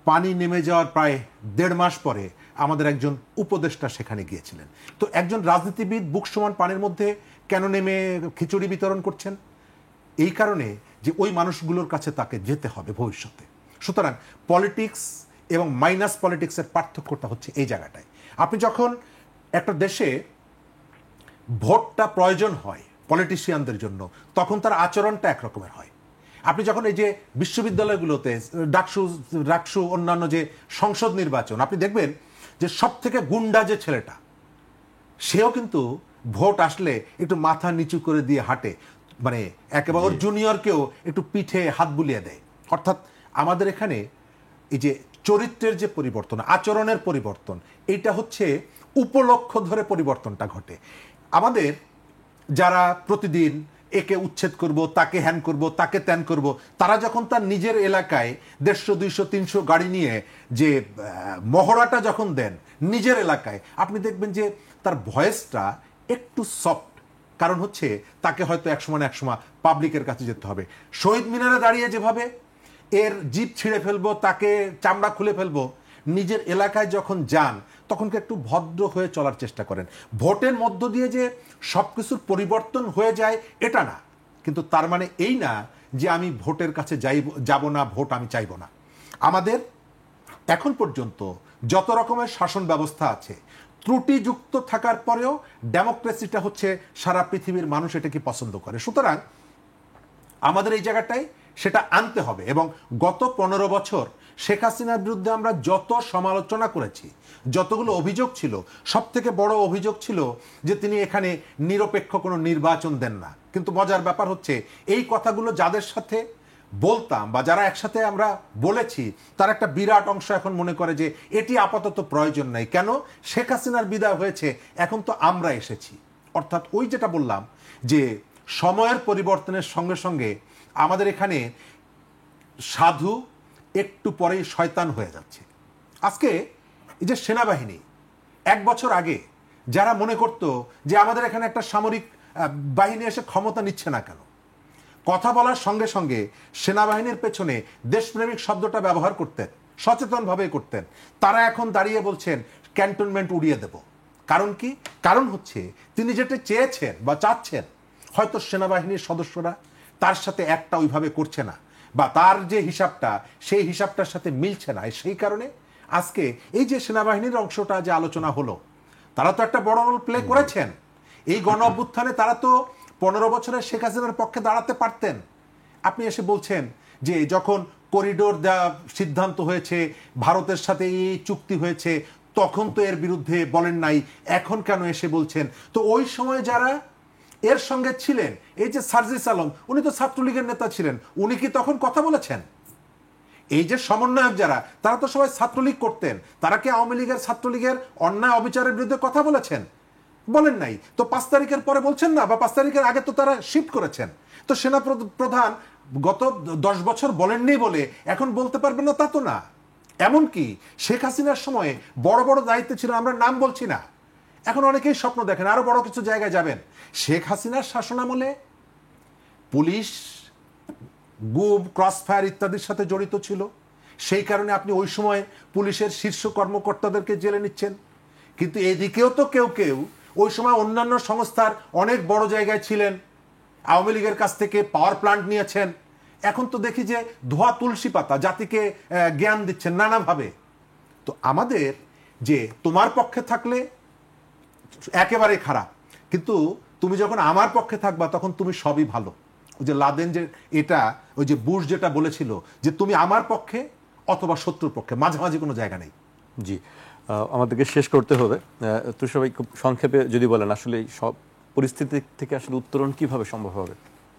পানি নেমে যাওয়ার প্রায় 1.5 মাস পরে আমাদের একজন উপদেষ্টা সেখানে গিয়েছিলেন। তো একজন রাজনীতিবিদ বুক সমান পানির মধ্যে কেন নেমে খিচুড়ি বিতরণ করছেন? এই কারণে যে ওই মানুষগুলোর কাছে তাকে যেতে হবে ভবিষ্যতে। সুতরাং পলিটিক্স এবং মাইনাস পলিটিক্সের পার্থক্যটা হচ্ছে এই জায়গাটায়। আপনি যখন একটা দেশে ভোটটা প্রয়োজন হয় পলিটিশিয়ানদের জন্য, তখন তার আচরণটা একরকমের হয়। আপনি যখন এই যে বিশ্ববিদ্যালয়গুলোতে ডাকসু অন্যান্য যে সংসদ নির্বাচন, আপনি দেখবেন যে সব থেকে গুন্ডা যে ছেলেটা, সেও কিন্তু ভোট আসলে একটু মাথা নিচু করে দিয়ে হাঁটে, মানে একেবারে ওর জুনিয়রকেও একটু পিঠে হাত বুলিয়ে দেয়। অর্থাৎ আমাদের এখানে এই যে চরিত্রের যে পরিবর্তন, আচরণের পরিবর্তন, এটা হচ্ছে উপলক্ষ ধরে পরিবর্তনটা ঘটে। আমাদের যারা প্রতিদিন একে উচ্ছেদ করব, তাকে হ্যান করব, তাকে ত্যান করব, তারা যখন তার নিজের এলাকায় 150, 200, 300 গাড়ি নিয়ে যে মহড়াটা যখন দেন নিজের এলাকায়, আপনি দেখবেন যে তার ভয়েসটা একটু সফট। কারণ হচ্ছে তাকে হয়তো একসময় পাবলিকের কাছে যেতে হবে। শহীদ মিনারে দাঁড়িয়ে যেভাবে এর জিপ ছিঁড়ে ফেলবো, তাকে চামড়া খুলে ফেলবো, নিজের এলাকায় যখন যান তখন একটু ভদ্র হয়ে চলার চেষ্টা করেন। ভোটের মধ্য দিয়ে যে সব কিছুর পরিবর্তন হয়ে যায় এটা না, কিন্তু তার মানে এই না যে আমি ভোটের কাছে যাব না, ভোট আমি চাইব না। আমাদের এখন পর্যন্ত যত রকমের শাসন ব্যবস্থা আছে, ত্রুটিযুক্ত থাকার পরেও ডেমোক্রেসিটা হচ্ছে সারা পৃথিবীর মানুষ এটাকে পছন্দ করে। সুতরাং আমাদের এই জায়গাটায় সেটা আনতে হবে। এবং গত 15 বছর শেখ হাসিনার বিরুদ্ধে আমরা যত সমালোচনা করেছি, যতগুলো অভিযোগ ছিল, সব থেকে বড় অভিযোগ ছিল যে তিনি এখানে নিরপেক্ষ কোনো নির্বাচন দেন না। কিন্তু মজার ব্যাপার হচ্ছে এই কথাগুলো যাদের সাথে বলতাম বা যারা একসাথে আমরা বলেছি, তার একটা বিরাট অংশ এখন মনে করে যে এটি আপাতত প্রয়োজন নাই। কেন? শেখ হাসিনার বিদায় হয়েছে, এখন তো আমরা এসেছি। অর্থাৎ ওই যেটা বললাম যে সময়ের পরিবর্তনের সঙ্গে সঙ্গে আমাদের এখানে সাধু একটু পরেই শয়তান হয়ে যাচ্ছে। আজকে এই যে সেনাবাহিনী, 1 বছর আগে যারা মনে করত যে আমাদের এখানে একটা সামরিক বাহিনী এসে ক্ষমতা নিচ্ছে না কেন, কথা বলার সঙ্গে সঙ্গে সেনাবাহিনীর পেছনে দেশপ্রেমিক শব্দটা ব্যবহার করতেন, সচেতনভাবে করতেন, তারা এখন দাঁড়িয়ে বলছেন ক্যান্টনমেন্ট উড়িয়ে দেব। কারণ কি? কারণ হচ্ছে তিনি যেটা চেয়েছেন বা চাচ্ছেন, হয়তো সেনাবাহিনীর সদস্যরা তার সাথে একটা ওইভাবে করছে না, বা তার যে হিসাবটা সেই হিসাবটার সাথে মিলছে না। সেই কারণে আজকে এই যে সেনাবাহিনীর অংশটা যে আলোচনা হলো, তারা তো একটা বড় রোল প্লে করেছেন এই গণ অভ্যুত্থানে। তারা তো 15 বছরের শেখ হাসিনার পক্ষে দাঁড়াতে পারতেন। আপনি এসে বলছেন যে যখন করিডোর দেওয়া সিদ্ধান্ত হয়েছে, ভারতের সাথে এই চুক্তি হয়েছে, তখন তো এর বিরুদ্ধে বলেন নাই, এখন কেন এসে বলছেন? তো ওই সময় যারা এর সঙ্গে ছিলেন, এই যে সার্জিস আলম, উনি তো ছাত্রলীগের নেতা ছিলেন, উনি কি তখন কথা বলেছেন? এই যে সমন্বয়ক যারা, তারা তো সবাই ছাত্রলীগ করতেন, তারা কি আওয়ামী লীগের ছাত্রলীগের অন্যায় অবিচারের বিরুদ্ধে কথা বলেছেন? বলেন নাই। তো 5 তারিখের পরে বলছেন না, বা 5 তারিখের আগে তো তারা শিফট করেছেন। তো সেনা প্রধান গত 10 বছর বলেননি বলে এখন বলতে পারবেন না, তা তো না। এমনকি শেখ হাসিনার সময়ে বড় বড় দায়িত্ব ছিল, আমরা নাম বলছি না, এখন অনেকেই স্বপ্ন দেখেন আরো বড় কিছু জায়গায় যাবেন। শেখ হাসিনার শাসনামলে পুলিশ গুম, ক্রসফায়ার ইত্যাদির সাথে জড়িত ছিল, সেই কারণে আপনি ওই সময় পুলিশের শীর্ষ কর্মকর্তাদেরকে জেলে নিচ্ছেন। কিন্তু এদিকেও তো কেউ কেউ ওই সময় অন্যান্য সংস্থার অনেক বড় জায়গায় ছিলেন, আওয়ামী লীগের কাছ থেকে পাওয়ার প্ল্যান্ট নিয়েছেন। এখন তো দেখি যে ধোয়া তুলসী পাতা, জাতিকে জ্ঞান দিচ্ছেন নানাভাবে। তো আমাদের যে তোমার পক্ষে থাকলে একেবারে খারাপ, কিন্তু তুমি যখন আমার পক্ষে থাকবা তখন তুমি সবই ভালো। ওই যে লাদেন যে এটা, ওই যে বুশ যেটা বলেছিল যে তুমি আমার পক্ষে অথবা শত্রুর পক্ষে, মাঝামাঝি কোনো জায়গা নেই। জি, আমাদেরকে শেষ করতে হবে। তো সবাই খুব সংক্ষেপে যদি বলেন, আসলে এই সব পরিস্থিতি থেকে আসলে উত্তরণ কিভাবে সম্ভব হবে?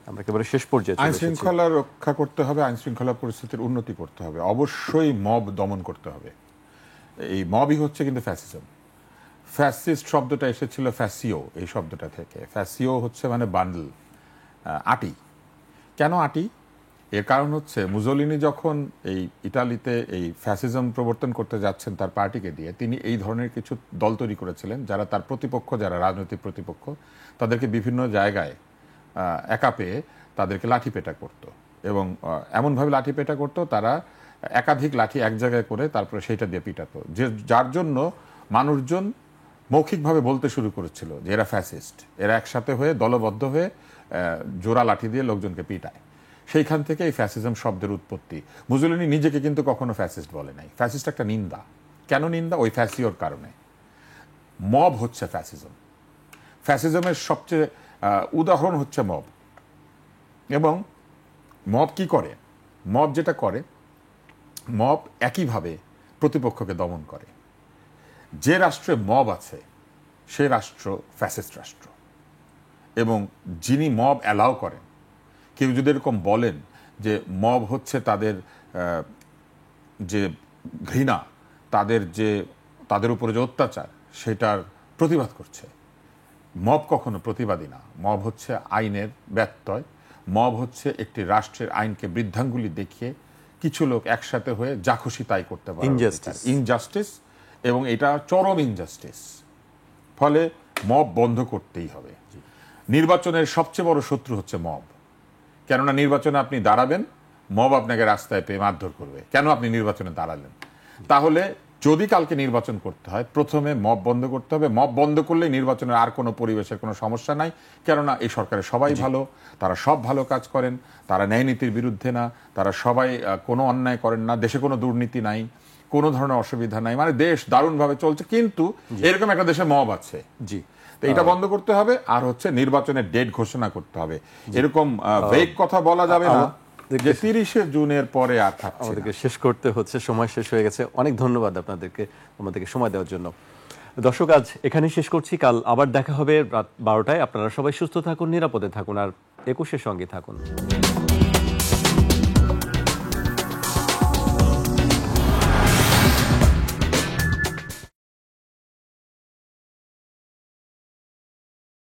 আমরা একেবারে শেষ পর্যায়ে আইন শৃঙ্খলা রক্ষা করতে হবে, আইন শৃঙ্খলা পরিস্থিতির উন্নতি করতে হবে, অবশ্যই মব দমন করতে হবে। এই মবই হচ্ছে কিন্তু ফ্যাসিজম। ফ্যাসিস্ট শব্দটা এসেছিল ফ্যাসিও এই শব্দটা থেকে। ফ্যাসিও হচ্ছে মানে বান্ডল, আটি। কেন আটি? এর কারণ হচ্ছে মুসোলিনি যখন এই ইটালিতে এই ফ্যাসিজম প্রবর্তন করতে যাচ্ছেন তার পার্টিকে দিয়ে, তিনি এই ধরনের কিছু দল তৈরি করেছিলেন যারা তার প্রতিপক্ষ, যারা রাজনৈতিক প্রতিপক্ষ, তাদেরকে বিভিন্ন জায়গায় একা পেয়ে তাদেরকে লাঠিপেটা করত। এবং এমনভাবে লাঠিপেটা করতো, তারা একাধিক লাঠি এক জায়গায় করে তারপরে সেইটা দিয়ে পিটাতো, যার জন্য মানুষজন মৌখিকভাবে বলতে শুরু করেছিল যে এরা ফ্যাসিস্ট, এরা একসাথে হয়ে দলবদ্ধ হয়ে জোড়া লাঠি দিয়ে লোকজনকে পিটায়। সেইখান থেকে এই ফ্যাসিজম শব্দের উৎপত্তি। মুসোলিনি নিজেকে কিন্তু কখনো ফ্যাসিস্ট বলে নাই। ফ্যাসিস্ট একটা নিন্দা। কেন নিন্দা? ওই ফ্যাসিওর কারণে। মব হচ্ছে ফ্যাসিজম। ফ্যাসিজমের সবচেয়ে উদাহরণ হচ্ছে মব। এবং মব কি করে? মব যেটা করে, মব একইভাবে প্রতিপক্ষকে দমন করে। যে রাষ্ট্রে মব আছে সে রাষ্ট্র ফ্যাসিস্ট রাষ্ট্র। এবং যিনি মব অ্যালাউ করেন, কেউ যদি এরকম বলেন যে মব হচ্ছে তাদের যে ঘৃণা, তাদের উপরে যে অত্যাচার, সেটার প্রতিবাদ করছে, মব কখনো প্রতিবাদী না। মব হচ্ছে আইনের ব্যত্যয়। মব হচ্ছে একটি রাষ্ট্রের আইনকে বৃদ্ধাঙ্গুলি দেখিয়ে কিছু লোক একসাথে হয়ে যা খুশি তাই করতে পারে। ইনজাস্টিস, এবং এটা চরম ইনজাস্টিস। ফলে মব বন্ধ করতেই হবে। নির্বাচনের সবচেয়ে বড় শত্রু হচ্ছে মব। কেননা নির্বাচনে আপনি দাঁড়াবেন, মব আপনাকে রাস্তায় পেয়ে মারধর করবে। কেন আপনি নির্বাচনে দাঁড়ালেন? তাহলে যদি কালকে নির্বাচন করতে হয়, প্রথমে মব বন্ধ করতে হবে। মব বন্ধ করলেই নির্বাচনের আর কোনো পরিবেশের কোনো সমস্যা নাই। কেননা এই সরকারের সবাই ভালো, তারা সব ভালো কাজ করেন, তারা ন্যায় নীতির বিরুদ্ধে না, তারা সবাই কোনো অন্যায় করেন না, দেশে কোনো দুর্নীতি নাই, কোনো ধরনের অসুবিধা নাই, মানে দেশ দারুণভাবে চলছে। কিন্তু এরকম একটা দেশে মব আছে। জি, তো এটা বন্ধ করতে হবে। আর হচ্ছে নির্বাচনের ডেট ঘোষণা করতে হবে। এরকম ভেগ কথা বলা যাবে না যে 30শে জুনের পরে আর থাকছে। আমাদেরকে শেষ করতে হচ্ছে, সময় শেষ হয়ে গেছে। অনেক ধন্যবাদ আমাদেরকে সময় দেওয়ার জন্য। দর্শক, আজ এখানেই শেষ করছি। কাল আবার দেখা হবে রাত 12টায়। আপনারা সবাই সুস্থ থাকুন, নিরাপদে থাকুন, আর 21-এর সঙ্গে থাকুন।